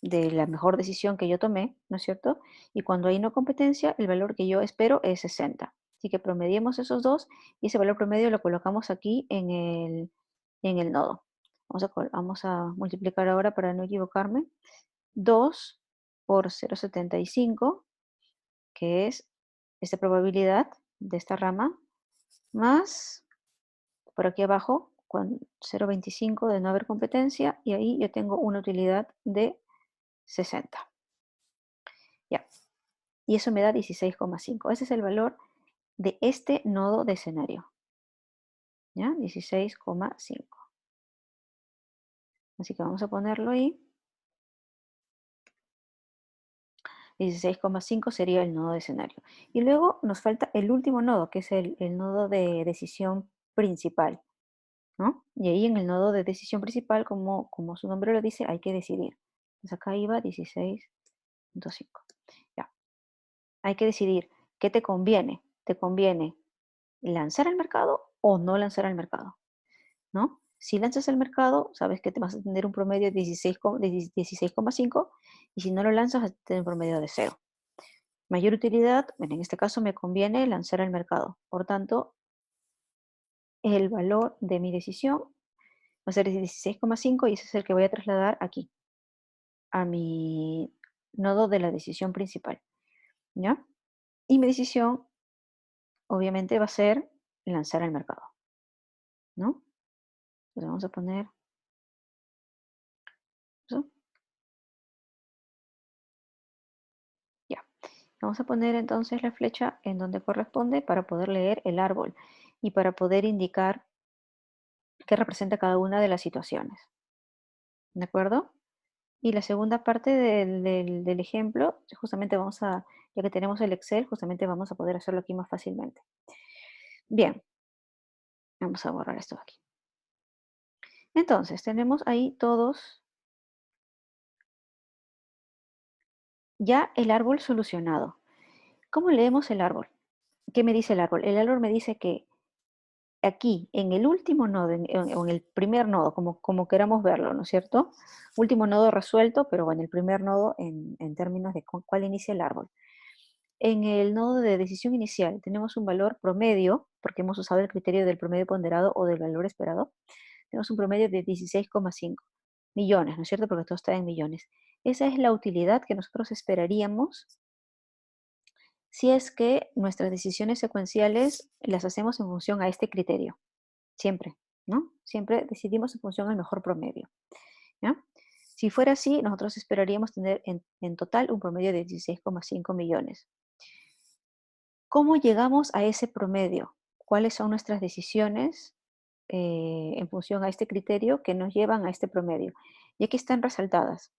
de la mejor decisión que yo tomé, ¿no es cierto? Y cuando hay no competencia, el valor que yo espero es 60. Así que promediemos esos dos y ese valor promedio lo colocamos aquí en el nodo. Vamos a multiplicar ahora para no equivocarme. 2 por 0,75, que es esta probabilidad de esta rama, más por aquí abajo, con 0,25 de no haber competencia, y ahí yo tengo una utilidad de 60. Ya, y eso me da 16,5. Ese es el valor de este nodo de escenario. ¿Ya? 16,5. Así que vamos a ponerlo ahí. 16,5 sería el nodo de escenario. Y luego nos falta el último nodo, que es el nodo de decisión principal, ¿no? Y ahí en el nodo de decisión principal, como su nombre lo dice, hay que decidir. Entonces acá iba 16,5. Ya. Hay que decidir qué te conviene. ¿Te conviene lanzar al mercado o no lanzar al mercado? ¿No? Si lanzas al mercado, sabes que te vas a tener un promedio de 16,5 y si no lo lanzas, vas a tener un promedio de 0. Mayor utilidad, bueno, en este caso me conviene lanzar al mercado. Por tanto, el valor de mi decisión va a ser 16,5 y ese es el que voy a trasladar aquí, a mi nodo de la decisión principal. ¿Ya? Y mi decisión, obviamente, va a ser lanzar al mercado. ¿No? Entonces vamos a poner eso. Ya. Vamos a poner entonces la flecha en donde corresponde para poder leer el árbol y para poder indicar qué representa cada una de las situaciones. ¿De acuerdo? Y la segunda parte del ejemplo, justamente ya que tenemos el Excel, justamente vamos a poder hacerlo aquí más fácilmente. Bien, vamos a borrar esto de aquí. Entonces, tenemos ahí todos ya el árbol solucionado. ¿Cómo leemos el árbol? ¿Qué me dice el árbol? El árbol me dice que aquí, en el último nodo, o en el primer nodo, como queramos verlo, ¿no es cierto? Último nodo resuelto, pero en el primer nodo en términos de cuál inicia el árbol. En el nodo de decisión inicial tenemos un valor promedio, porque hemos usado el criterio del promedio ponderado o del valor esperado. Tenemos un promedio de 16,5 millones, ¿no es cierto? Porque todo está en millones. Esa es la utilidad que nosotros esperaríamos si es que nuestras decisiones secuenciales las hacemos en función a este criterio. Siempre, ¿no? Siempre decidimos en función al mejor promedio, ¿ya? Si fuera así, nosotros esperaríamos tener en total un promedio de 16,5 millones. ¿Cómo llegamos a ese promedio? ¿Cuáles son nuestras decisiones en función a este criterio que nos llevan a este promedio? Y aquí están resaltadas,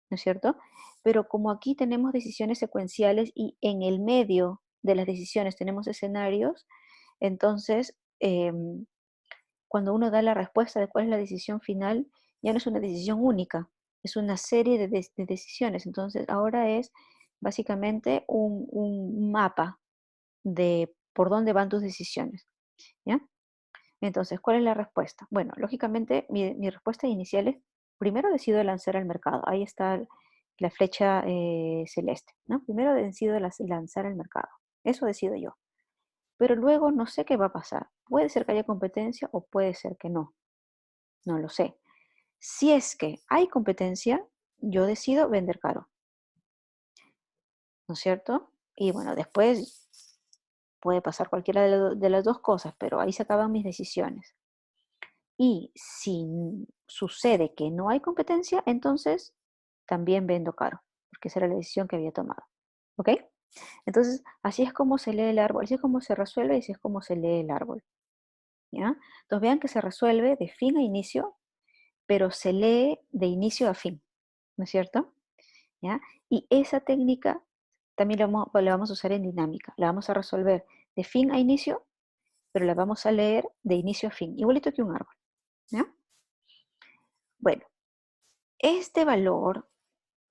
¿no es cierto? Pero como aquí tenemos decisiones secuenciales y en el medio de las decisiones tenemos escenarios, entonces cuando uno da la respuesta de cuál es la decisión final, ya no es una decisión única, es una serie de decisiones. Entonces ahora es básicamente un mapa de por dónde van tus decisiones, ¿ya? Entonces, ¿cuál es la respuesta? Bueno, lógicamente mi respuesta inicial es, primero decido lanzar al mercado. Ahí está la flecha celeste, ¿no? Primero decido lanzar al mercado. Eso decido yo. Pero luego no sé qué va a pasar. Puede ser que haya competencia o puede ser que no. No lo sé. Si es que hay competencia, yo decido vender caro, ¿no es cierto? Y bueno, después puede pasar cualquiera de las dos cosas, pero ahí se acaban mis decisiones. Y si sucede que no hay competencia, entonces también vendo caro, porque esa era la decisión que había tomado. ¿Ok? Entonces, así es como se lee el árbol, así es como se resuelve y así es como se lee el árbol. ¿Ya? Entonces vean que se resuelve de fin a inicio, pero se lee de inicio a fin, ¿no es cierto? ¿Ya? Y esa técnica también la vamos a usar en dinámica. La vamos a resolver de fin a inicio, pero la vamos a leer de inicio a fin, igualito que un árbol. ¿Ya? Bueno, este valor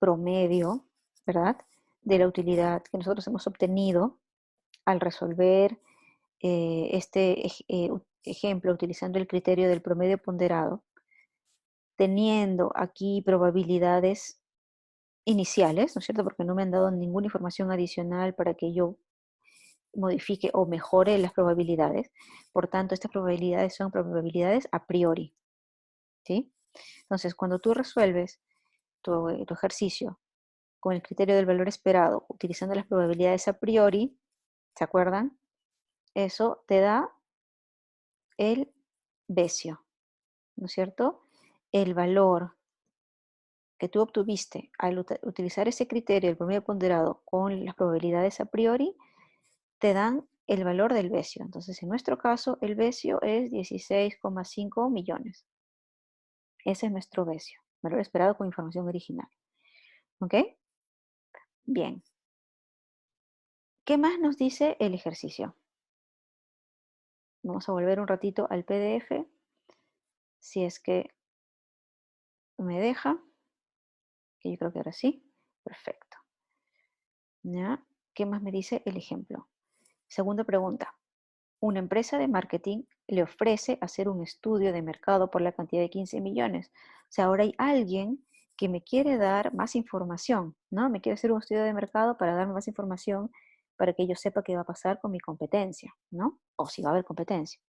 promedio, ¿verdad? De la utilidad que nosotros hemos obtenido al resolver ejemplo utilizando el criterio del promedio ponderado, teniendo aquí probabilidades iniciales, ¿no es cierto? Porque no me han dado ninguna información adicional para que yo modifique o mejore las probabilidades. Por tanto, estas probabilidades son probabilidades a priori, ¿sí? Entonces, cuando tú resuelves tu ejercicio con el criterio del valor esperado, utilizando las probabilidades a priori, ¿se acuerdan? Eso te da el Besio, ¿no es cierto? El valor que tú obtuviste al utilizar ese criterio, el promedio ponderado, con las probabilidades a priori, te dan el valor del Besio. Entonces, en nuestro caso, el Besio es 16,5 millones. Ese es nuestro Besio, valor esperado con información original. ¿Ok? Bien. ¿Qué más nos dice el ejercicio? Vamos a volver un ratito al PDF, si es que me deja, que yo creo que ahora sí. Perfecto. ¿Ya? ¿Qué más me dice el ejemplo? Segunda pregunta. Una empresa de marketing le ofrece hacer un estudio de mercado por la cantidad de 15 millones. O sea, ahora hay alguien que me quiere dar más información, ¿no? Me quiere hacer un estudio de mercado para darme más información para que yo sepa qué va a pasar con mi competencia, ¿no? O si va a haber competencia.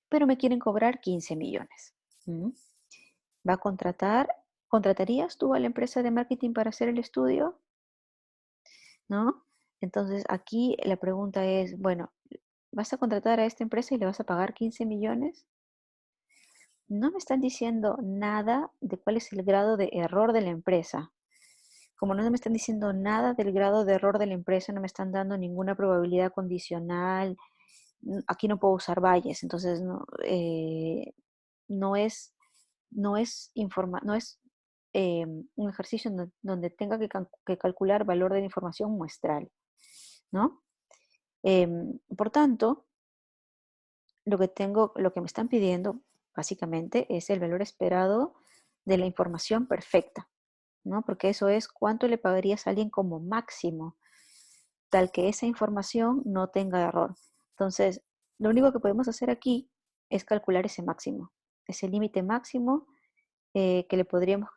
Pero me quieren cobrar 15 millones. ¿Mm? ¿Va a contratarías tú a la empresa de marketing para hacer el estudio? ¿No? Entonces aquí la pregunta es, bueno, ¿vas a contratar a esta empresa y le vas a pagar 15 millones? No me están diciendo nada de cuál es el grado de error de la empresa. Como no me están diciendo nada del grado de error de la empresa, no me están dando ninguna probabilidad condicional. Aquí no puedo usar valles, entonces no, no es, no es un ejercicio donde tenga que calcular valor de la información muestral, ¿no? Por tanto, lo que me están pidiendo básicamente es el valor esperado de la información perfecta, ¿no? Porque eso es cuánto le pagarías a alguien como máximo, tal que esa información no tenga error. Entonces, Lo único que podemos hacer aquí es calcular ese máximo, ese límite máximo que le podríamos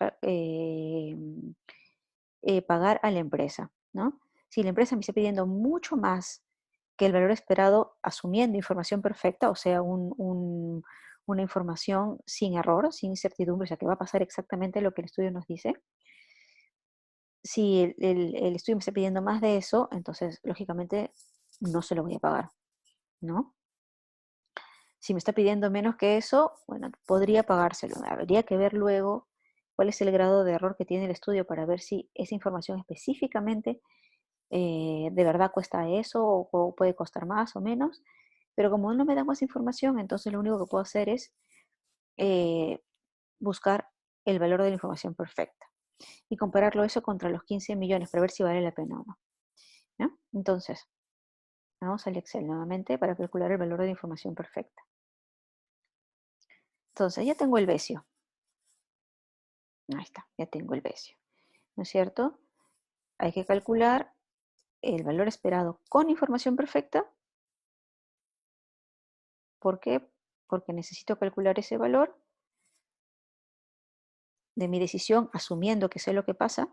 pagar a la empresa, ¿no? Si la empresa me está pidiendo mucho más que el valor esperado, asumiendo información perfecta, o sea, una información sin error, sin incertidumbre, o sea, que va a pasar exactamente lo que el estudio nos dice. Si el estudio me está pidiendo más de eso, entonces, lógicamente, no se lo voy a pagar, ¿no? Si me está pidiendo menos que eso, bueno, podría pagárselo. Habría que ver luego cuál es el grado de error que tiene el estudio para ver si esa información específicamente de verdad cuesta eso o puede costar más o menos. Pero como no me da más información, entonces lo único que puedo hacer es eh, buscar el valor de la información perfecta y compararlo eso contra los 15 millones para ver si vale la pena o no. ¿Ya? Entonces, vamos al Excel nuevamente para calcular el valor de la información perfecta. Entonces, ya tengo el becio. Ahí está, ya tengo el becio. ¿No es cierto? Hay que calcular el valor esperado con información perfecta. ¿Por qué? Porque necesito calcular ese valor de mi decisión, asumiendo que sé lo que pasa,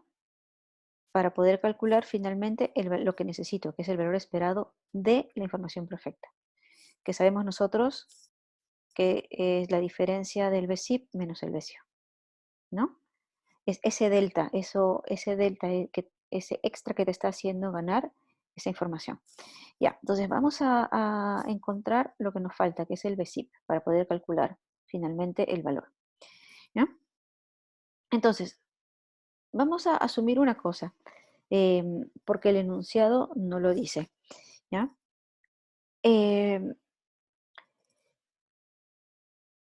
para poder calcular finalmente lo que necesito, que es el valor esperado de la información perfecta. Que sabemos nosotros que es la diferencia del BCIP menos el becio, ¿no? Es ese delta, ese delta, ese extra que te está haciendo ganar esa información. Ya, entonces vamos a encontrar lo que nos falta, que es el BCIP, para poder calcular finalmente el valor. ¿Ya? Entonces, vamos a asumir una cosa, porque el enunciado no lo dice. ¿Ya? Em,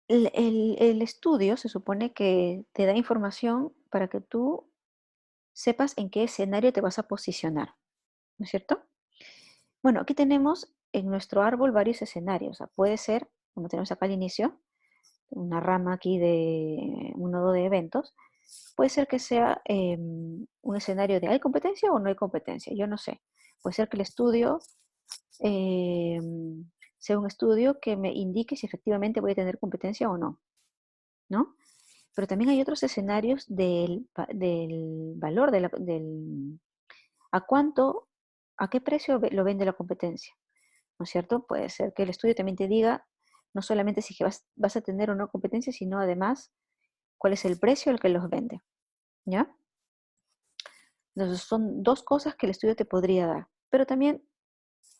el estudio se supone que te da información para que tú sepas en qué escenario te vas a posicionar, ¿no es cierto? Bueno, aquí tenemos en nuestro árbol varios escenarios. O sea, puede ser, como tenemos acá al inicio, una rama aquí de un nodo de eventos, puede ser que sea un escenario de ¿hay competencia o no hay competencia? Yo no sé. Puede ser que el estudio sea un estudio que me indique si efectivamente voy a tener competencia o no, ¿no? Pero también hay otros escenarios del valor a cuánto, a qué precio lo vende la competencia, ¿no es cierto? Puede ser que el estudio también te diga no solamente si vas a tener o no competencia, sino además cuál es el precio al que los vende, ¿ya? Entonces son dos cosas que el estudio te podría dar, pero también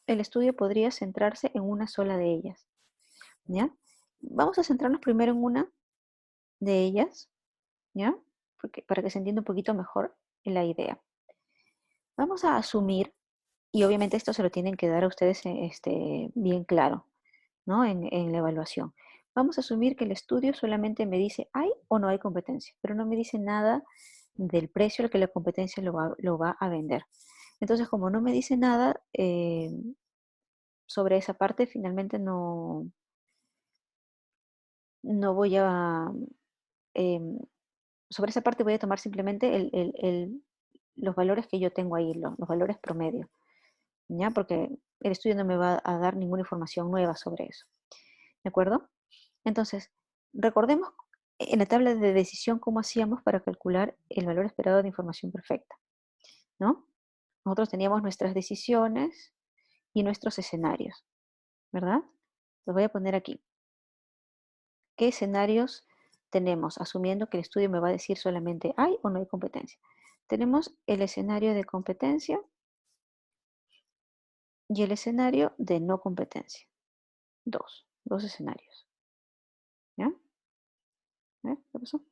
el estudio podría centrarse en una sola de ellas, ¿ya? Vamos a centrarnos primero en una de ellas, ¿ya? Porque, para que se entienda un poquito mejor la idea. Vamos a asumir, y obviamente esto se lo tienen que dar a ustedes bien claro, ¿no? En la evaluación. Vamos a asumir que el estudio solamente me dice hay o no hay competencia, pero no me dice nada del precio al que la competencia lo va a vender. Entonces, como no me dice nada sobre esa parte, finalmente no voy a, em, sobre esa parte voy a tomar simplemente los valores que yo tengo ahí, los valores promedio, ¿ya? Porque el estudio no me va a dar ninguna información nueva sobre eso, ¿de acuerdo? Entonces, recordemos en la tabla de decisión cómo hacíamos para calcular el valor esperado de información perfecta, ¿no? Nosotros teníamos nuestras decisiones y nuestros escenarios, ¿verdad? Los voy a poner aquí. ¿Qué escenarios tenemos? Asumiendo que el estudio me va a decir solamente hay o no hay competencia. Tenemos el escenario de competencia y el escenario de no competencia. Dos escenarios. ¿Ya? ¿Qué pasó?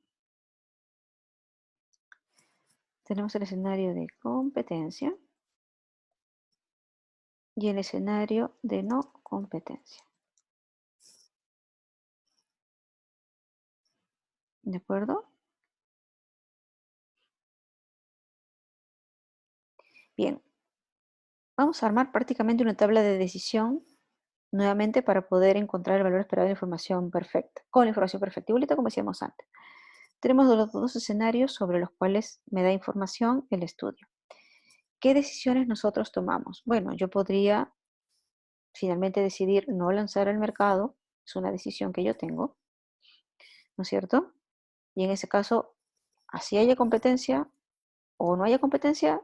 Tenemos el escenario de competencia y el escenario de no competencia. ¿De acuerdo? Bien, vamos a armar prácticamente una tabla de decisión nuevamente para poder encontrar el valor esperado de la información perfecta, con la información perfecta. Igualito como decíamos antes. Tenemos los dos escenarios sobre los cuales me da información el estudio. ¿Qué decisiones nosotros tomamos? Bueno, yo podría finalmente decidir no lanzar al mercado, es una decisión que yo tengo, ¿no es cierto? Y en ese caso, así haya competencia o no haya competencia,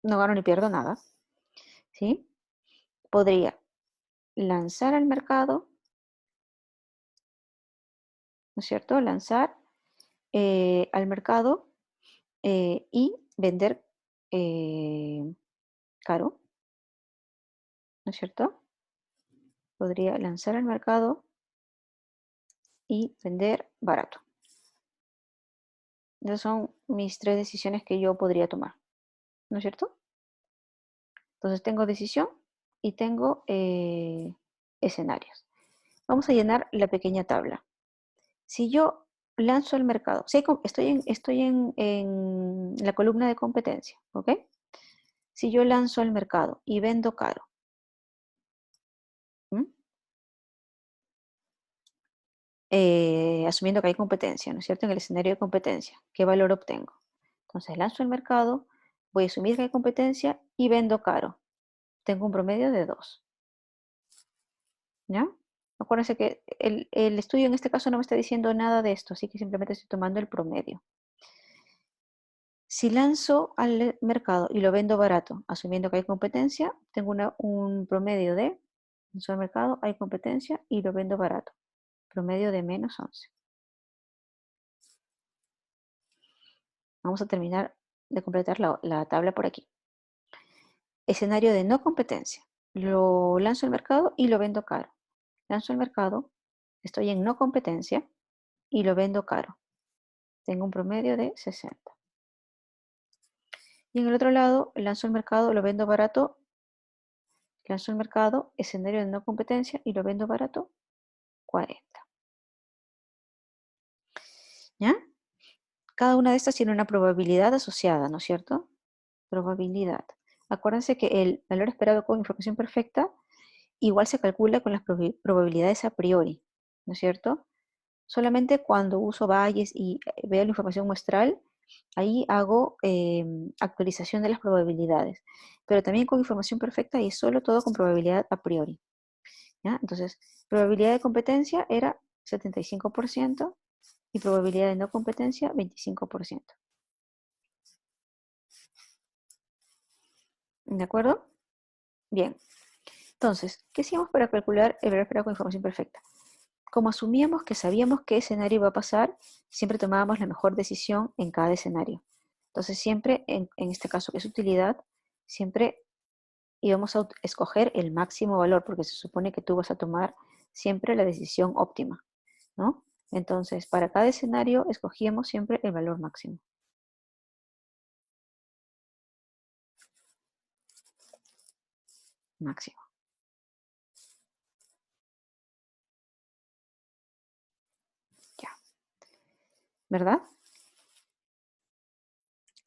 no gano ni pierdo nada, ¿sí? Podría lanzar al mercado, ¿no es cierto? Lanzar al mercado y vender caro, ¿no es cierto? Podría lanzar al mercado y vender barato. Esas son mis tres decisiones que yo podría tomar, ¿no es cierto? Entonces tengo decisión y tengo escenarios. Vamos a llenar la pequeña tabla. Si yo lanzo al mercado, si estoy en la columna de competencia, ¿ok? Si yo lanzo al mercado y vendo caro, asumiendo que hay competencia, ¿no es cierto? En el escenario de competencia, ¿qué valor obtengo? Entonces lanzo al mercado, voy a asumir que hay competencia y vendo caro. Tengo un promedio de 2, ¿ya? Acuérdense que el estudio en este caso no me está diciendo nada de esto, así que simplemente estoy tomando el promedio. Si lanzo al mercado y lo vendo barato, asumiendo que hay competencia, tengo un promedio de, lanzo al mercado, hay competencia y lo vendo barato. Promedio de -11. Vamos a terminar de completar la tabla por aquí. Escenario de no competencia. Lo lanzo al mercado y lo vendo caro. Lanzo al mercado, estoy en no competencia y lo vendo caro. Tengo un promedio de 60. Y en el otro lado, lanzo al mercado, lo vendo barato, lanzo al mercado, escenario de no competencia y lo vendo barato, 40. ¿Ya? Cada una de estas tiene una probabilidad asociada, ¿no es cierto? Probabilidad. Acuérdense que el valor esperado con información perfecta igual se calcula con las probabilidades a priori, ¿no es cierto? Solamente cuando uso valles y veo la información muestral, ahí hago actualización de las probabilidades. Pero también con información perfecta y solo todo con probabilidad a priori, ¿ya? Entonces, probabilidad de competencia era 75% y probabilidad de no competencia 25%. ¿De acuerdo? Bien. Entonces, ¿qué hacíamos para calcular el valor esperado con información perfecta? Como asumíamos que sabíamos qué escenario iba a pasar, siempre tomábamos la mejor decisión en cada escenario. Entonces, siempre, en este caso que es utilidad, siempre íbamos a escoger el máximo valor, porque se supone que tú vas a tomar siempre la decisión óptima, ¿no? Entonces, para cada escenario escogíamos siempre el valor máximo. Máximo. Ya. ¿Verdad?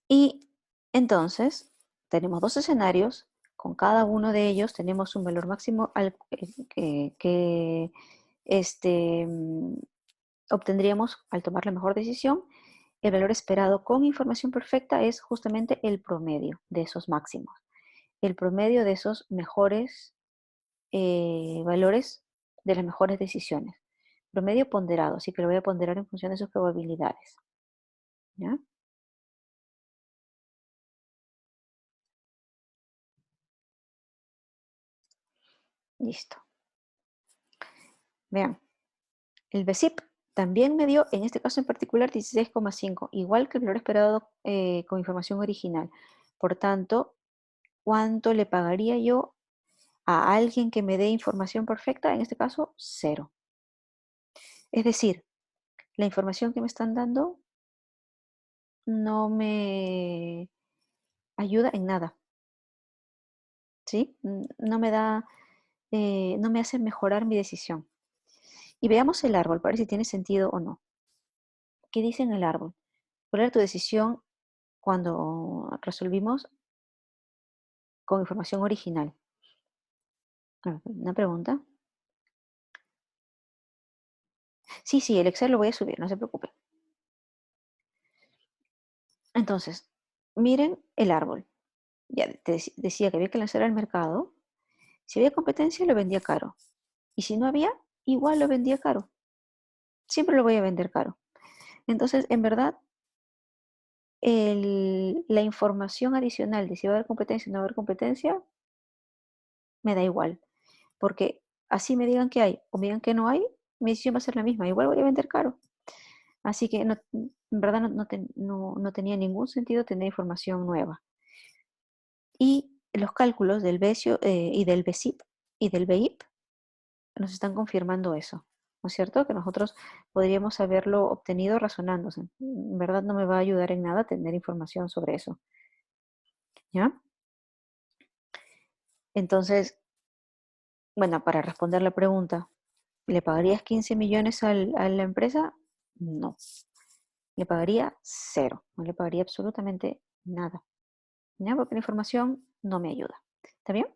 Y entonces tenemos dos escenarios, con cada uno de ellos tenemos un valor máximo que obtendríamos al tomar la mejor decisión. El valor esperado con información perfecta es justamente el promedio de esos máximos, el promedio de esos mejores valores de las mejores decisiones. Promedio ponderado, así que lo voy a ponderar en función de sus probabilidades. ¿Ya? Listo. Vean, el BESIP también me dio, en este caso en particular, 16,5, igual que el valor esperado con información original. Por tanto, ¿cuánto le pagaría yo a alguien que me dé información perfecta? En este caso, 0. Es decir, la información que me están dando no me ayuda en nada, ¿sí? No me da, no me hace mejorar mi decisión. Y veamos el árbol, para ver si tiene sentido o no. ¿Qué dice en el árbol? ¿Cuál era tu decisión cuando resolvimos con información original? ¿Una pregunta? Sí, sí, el Excel lo voy a subir, no se preocupe. Entonces, miren el árbol. Ya te decía que había que lanzar al mercado Si había competencia, lo vendía caro. Y si no había, igual lo vendía caro. Siempre lo voy a vender caro. Entonces, en verdad, la información adicional de si va a haber competencia o no va a haber competencia, me da igual. Porque así me digan que hay o me digan que no hay, mi decisión va a ser la misma. Igual voy a vender caro. Así que en verdad no tenía ningún sentido tener información nueva. Y los cálculos del BESIO y del BESIP y del BEIP nos están confirmando eso, ¿no es cierto? Que nosotros podríamos haberlo obtenido razonándose. En verdad no me va a ayudar en nada tener información sobre eso, ¿ya? Entonces, bueno, para responder la pregunta, ¿le pagarías 15 millones a la empresa? No, le pagaría cero, no le pagaría absolutamente nada, ¿ya? Porque la información no me ayuda. ¿Está bien?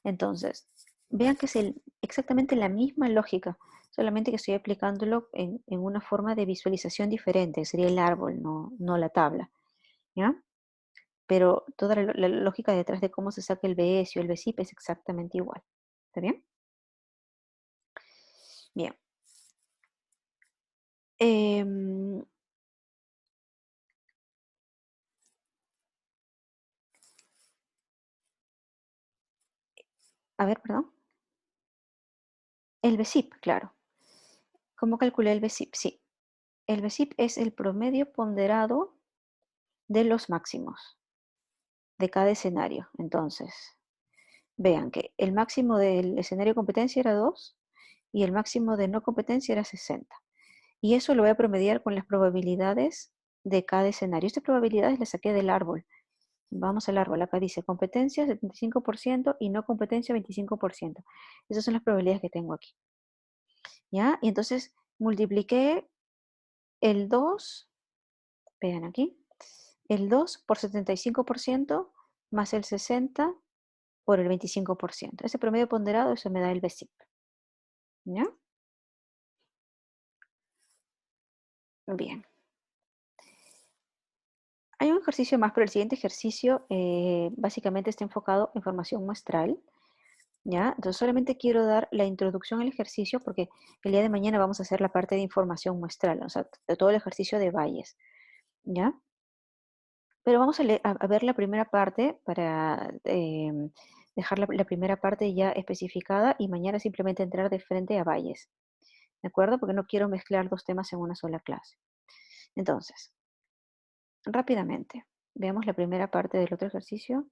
Entonces, vean que es exactamente la misma lógica, solamente que estoy aplicándolo en una forma de visualización diferente, sería el árbol, no la tabla, ¿ya? Pero toda la lógica detrás de cómo se saca el BS o el BSIP es exactamente igual. ¿Está bien? Bien. Em, a ver, perdón. El BSIP, claro. ¿Cómo calculé el BSIP? Sí. El BSIP es el promedio ponderado de los máximos de cada escenario. Entonces, vean que el máximo del escenario de competencia era 2 y el máximo de no competencia era 60. Y eso lo voy a promediar con las probabilidades de cada escenario. Estas probabilidades las saqué del árbol. Vamos al árbol. Acá dice competencia 75% y no competencia 25%. Esas son las probabilidades que tengo aquí. ¿Ya? Y entonces multipliqué el 2, vean aquí, el 2 por 75% más el 60 por el 25%. Ese promedio ponderado, eso me da el BSIP. ¿Ya? Bien. Hay un ejercicio más, pero el siguiente ejercicio básicamente está enfocado en información muestral. ¿Ya? Entonces solamente quiero dar la introducción al ejercicio porque el día de mañana vamos a hacer la parte de información muestral, o sea, de todo el ejercicio de Bayes. ¿Ya? Pero vamos a ver la primera parte para dejar la primera parte ya especificada y mañana simplemente entrar de frente a Bayes. ¿De acuerdo? Porque no quiero mezclar dos temas en una sola clase. Entonces, rápidamente, veamos la primera parte del otro ejercicio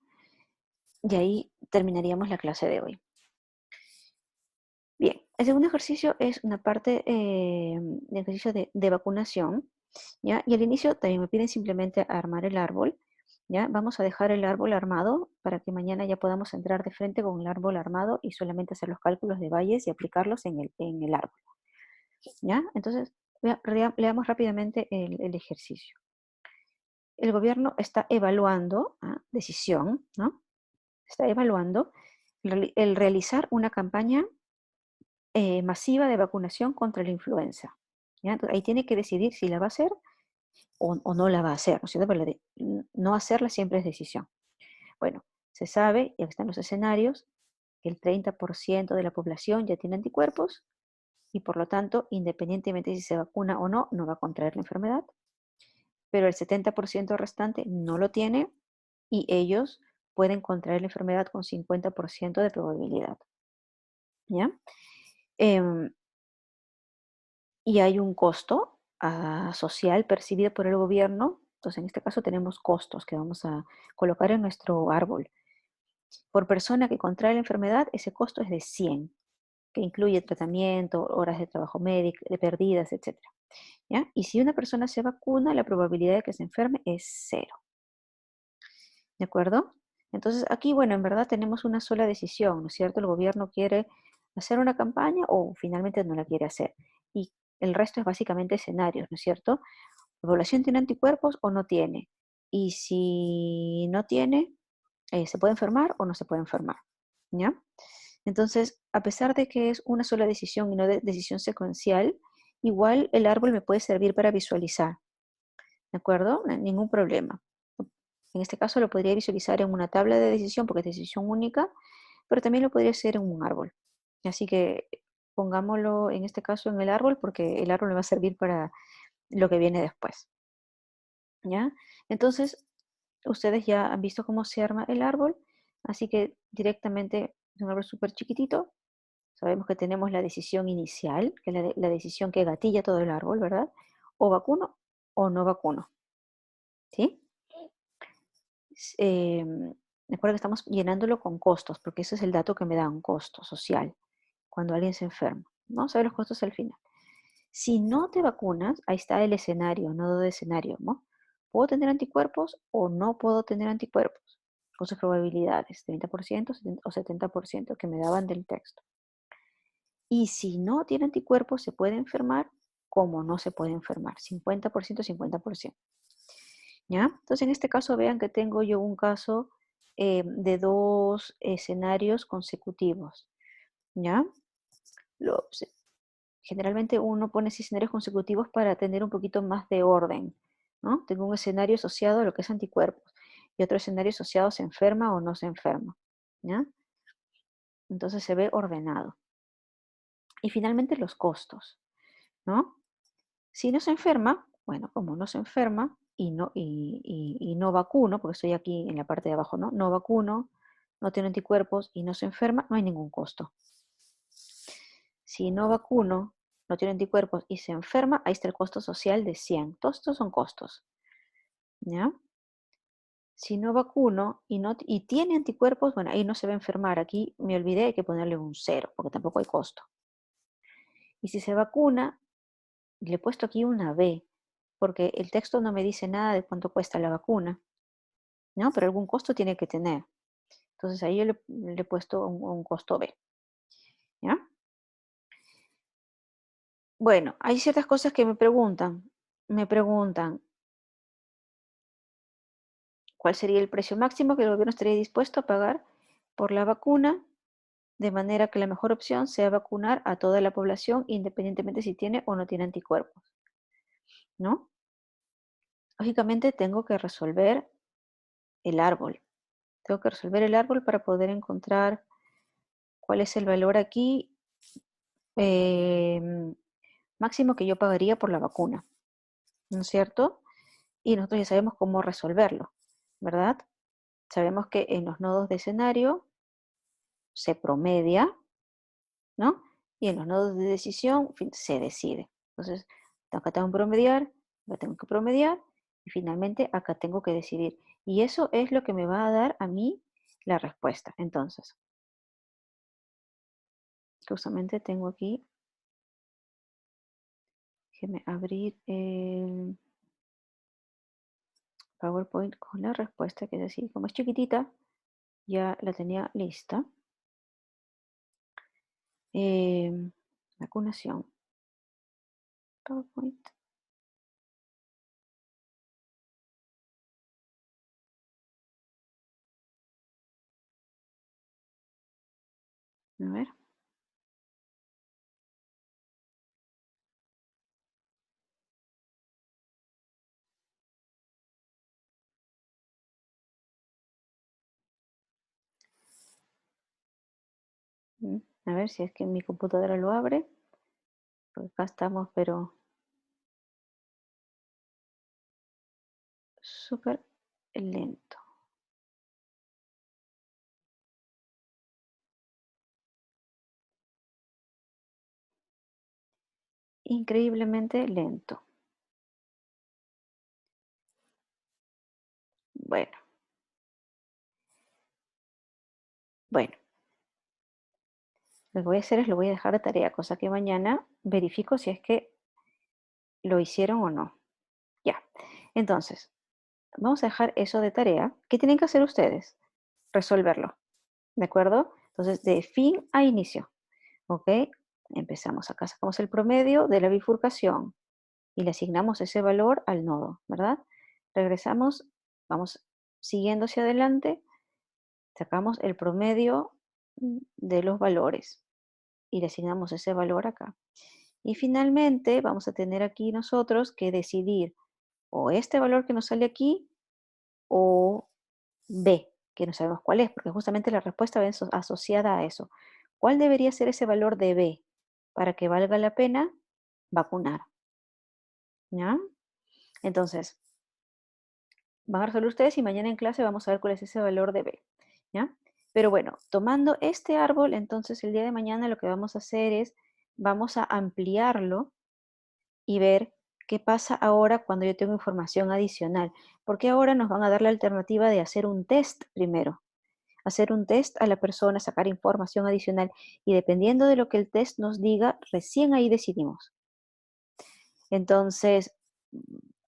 y ahí terminaríamos la clase de hoy. Bien, el segundo ejercicio es una parte de ejercicio de vacunación, ¿ya? Y al inicio también me piden simplemente armar el árbol, ¿ya? Vamos a dejar el árbol armado para que mañana ya podamos entrar de frente con el árbol armado y solamente hacer los cálculos de Bayes y aplicarlos en el árbol, ¿ya? Entonces, leamos rápidamente el ejercicio. El gobierno está evaluando, decisión, ¿no? Está evaluando el realizar una campaña masiva de vacunación contra la influenza. ¿Ya? Entonces, ahí tiene que decidir si la va a hacer o no la va a hacer, ¿no es cierto? Pero no hacerla siempre es decisión. Bueno, se sabe, y aquí están los escenarios, que el 30% de la población ya tiene anticuerpos y por lo tanto, independientemente si se vacuna o no, no va a contraer la enfermedad, pero el 70% restante no lo tiene y ellos pueden contraer la enfermedad con 50% de probabilidad. ¿Ya? Em, y hay un costo social percibido por el gobierno. Entonces, en este caso tenemos costos que vamos a colocar en nuestro árbol. Por persona que contrae la enfermedad, ese costo es de 100, que incluye tratamiento, horas de trabajo médico, de perdidas, etc. ¿Ya? Y si una persona se vacuna, la probabilidad de que se enferme es cero. ¿De acuerdo? Entonces, aquí, bueno, en verdad tenemos una sola decisión, ¿no es cierto? El gobierno quiere hacer una campaña o finalmente no la quiere hacer. Y el resto es básicamente escenarios, ¿no es cierto? ¿La población tiene anticuerpos o no tiene? Y si no tiene, ¿se puede enfermar o no se puede enfermar? ¿Ya? Entonces, a pesar de que es una sola decisión y no decisión secuencial, igual el árbol me puede servir para visualizar, ¿de acuerdo? Ningún problema. En este caso lo podría visualizar en una tabla de decisión porque es decisión única, pero también lo podría hacer en un árbol. Así que pongámoslo en este caso en el árbol porque el árbol me va a servir para lo que viene después. ¿Ya? Entonces, ustedes ya han visto cómo se arma el árbol, así que directamente es un árbol súper chiquitito. Sabemos que tenemos la decisión inicial, que es la decisión que gatilla todo el árbol, ¿verdad? O vacuno o no vacuno, ¿sí? S- Recuerda que estamos llenándolo con costos, porque ese es el dato que me da un costo social cuando alguien se enferma. Vamos a ver los costos al final. Si no te vacunas, ahí está el escenario, nodo de escenario, ¿no? ¿Puedo tener anticuerpos o no puedo tener anticuerpos? Con sus probabilidades, 30% 70 o 70% que me daban del texto. Y si no tiene anticuerpos, se puede enfermar como no se puede enfermar, 50%, 50%. ¿Ya? Entonces, en este caso, vean que tengo yo un caso de dos escenarios consecutivos. ¿Ya? Lo- se- Generalmente uno pone así escenarios consecutivos para tener un poquito más de orden, ¿no? Tengo un escenario asociado a lo que es anticuerpos y otro escenario asociado a se enferma o no se enferma, ¿ya? Entonces se ve ordenado. Y finalmente los costos, ¿no? Si no se enferma, bueno, como no se enferma y no vacuno, porque estoy aquí en la parte de abajo, ¿no? No vacuno, no tiene anticuerpos y no se enferma, no hay ningún costo. Si no vacuno, no tiene anticuerpos y se enferma, ahí está el costo social de 100. Todos estos son costos, ¿ya? Si no vacuno y tiene anticuerpos, bueno, ahí no se va a enfermar. Aquí me olvidé, hay que ponerle un cero, porque tampoco hay costo. Y si se vacuna, le he puesto aquí una B, porque el texto no me dice nada de cuánto cuesta la vacuna, ¿no? Pero algún costo tiene que tener. Entonces ahí yo le he puesto un costo B, ¿ya? Bueno, hay ciertas cosas que me preguntan, ¿cuál sería el precio máximo que el gobierno estaría dispuesto a pagar por la vacuna? De manera que la mejor opción sea vacunar a toda la población independientemente si tiene o no tiene anticuerpos, ¿no? Lógicamente tengo que resolver el árbol. Tengo que resolver el árbol para poder encontrar cuál es el valor aquí em, máximo que yo pagaría por la vacuna, ¿no es cierto? Y nosotros ya sabemos cómo resolverlo, ¿verdad? Sabemos que en los nodos de escenario se promedia, ¿no? Y en los nodos de decisión se decide. Entonces, acá tengo que promediar, acá tengo que promediar y finalmente acá tengo que decidir. Y eso es lo que me va a dar a mí la respuesta. Entonces, justamente tengo aquí, déjeme abrir el PowerPoint con la respuesta, que es decir, como es chiquitita, ya la tenía lista. Vacunación. PowerPoint. A ver. A ver si es que mi computadora lo abre. Porque acá estamos, pero súper lento. Increíblemente lento. Bueno, bueno. Lo que voy a hacer es lo voy a dejar de tarea, cosa que mañana verifico si es que lo hicieron o no. Ya. Entonces, vamos a dejar eso de tarea. ¿Qué tienen que hacer ustedes? Resolverlo. ¿De acuerdo? Entonces, de fin a inicio. ¿Ok? Empezamos acá, sacamos el promedio de la bifurcación y le asignamos ese valor al nodo, ¿verdad? Regresamos, vamos siguiendo hacia adelante, sacamos el promedio de los valores y le asignamos ese valor acá. Y finalmente vamos a tener aquí nosotros que decidir o este valor que nos sale aquí o B, que no sabemos cuál es, porque justamente la respuesta va asociada a eso. ¿Cuál debería ser ese valor de B para que valga la pena vacunar? ¿Ya? Entonces, van a resolver ustedes y mañana en clase vamos a ver cuál es ese valor de B. ¿Ya? Pero bueno, tomando este árbol, entonces el día de mañana lo que vamos a hacer es, vamos a ampliarlo y ver qué pasa ahora cuando yo tengo información adicional. Porque ahora nos van a dar la alternativa de hacer un test primero. Hacer un test a la persona, sacar información adicional y dependiendo de lo que el test nos diga, recién ahí decidimos. Entonces,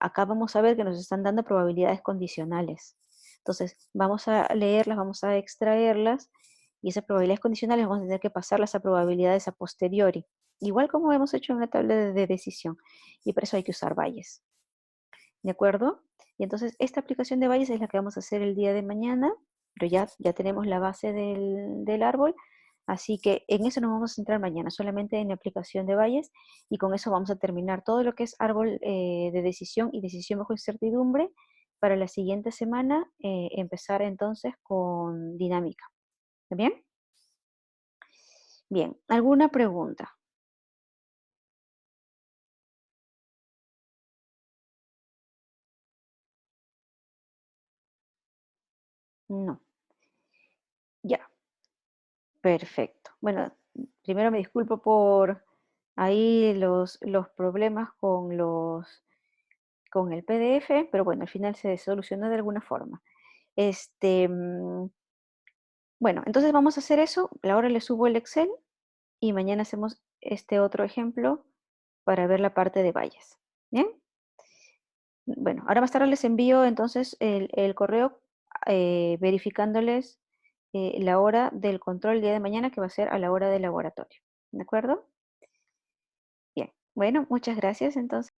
acá vamos a ver que nos están dando probabilidades condicionales. Entonces, vamos a leerlas, vamos a extraerlas y esas probabilidades condicionales vamos a tener que pasarlas a probabilidades a posteriori, igual como hemos hecho en la tabla de decisión. Y por eso hay que usar Bayes. ¿De acuerdo? Y entonces esta aplicación de Bayes es la que vamos a hacer el día de mañana, pero ya tenemos la base del árbol, así que en eso nos vamos a centrar mañana, solamente en la aplicación de Bayes, y con eso vamos a terminar todo lo que es árbol de decisión y decisión bajo incertidumbre, para la siguiente semana empezar entonces con dinámica. ¿Está bien? Bien, ¿alguna pregunta? No. Ya, perfecto. Bueno, primero me disculpo por ahí los problemas con el PDF, pero bueno, al final se solucionó de alguna forma. Este, bueno, entonces vamos a hacer eso. Ahora le subo el Excel y mañana hacemos este otro ejemplo para ver la parte de valles. ¿Bien? Bueno, ahora más tarde les envío entonces el correo verificándoles la hora del control el día de mañana, que va a ser a la hora del laboratorio. ¿De acuerdo? Bien. Bueno, muchas gracias entonces.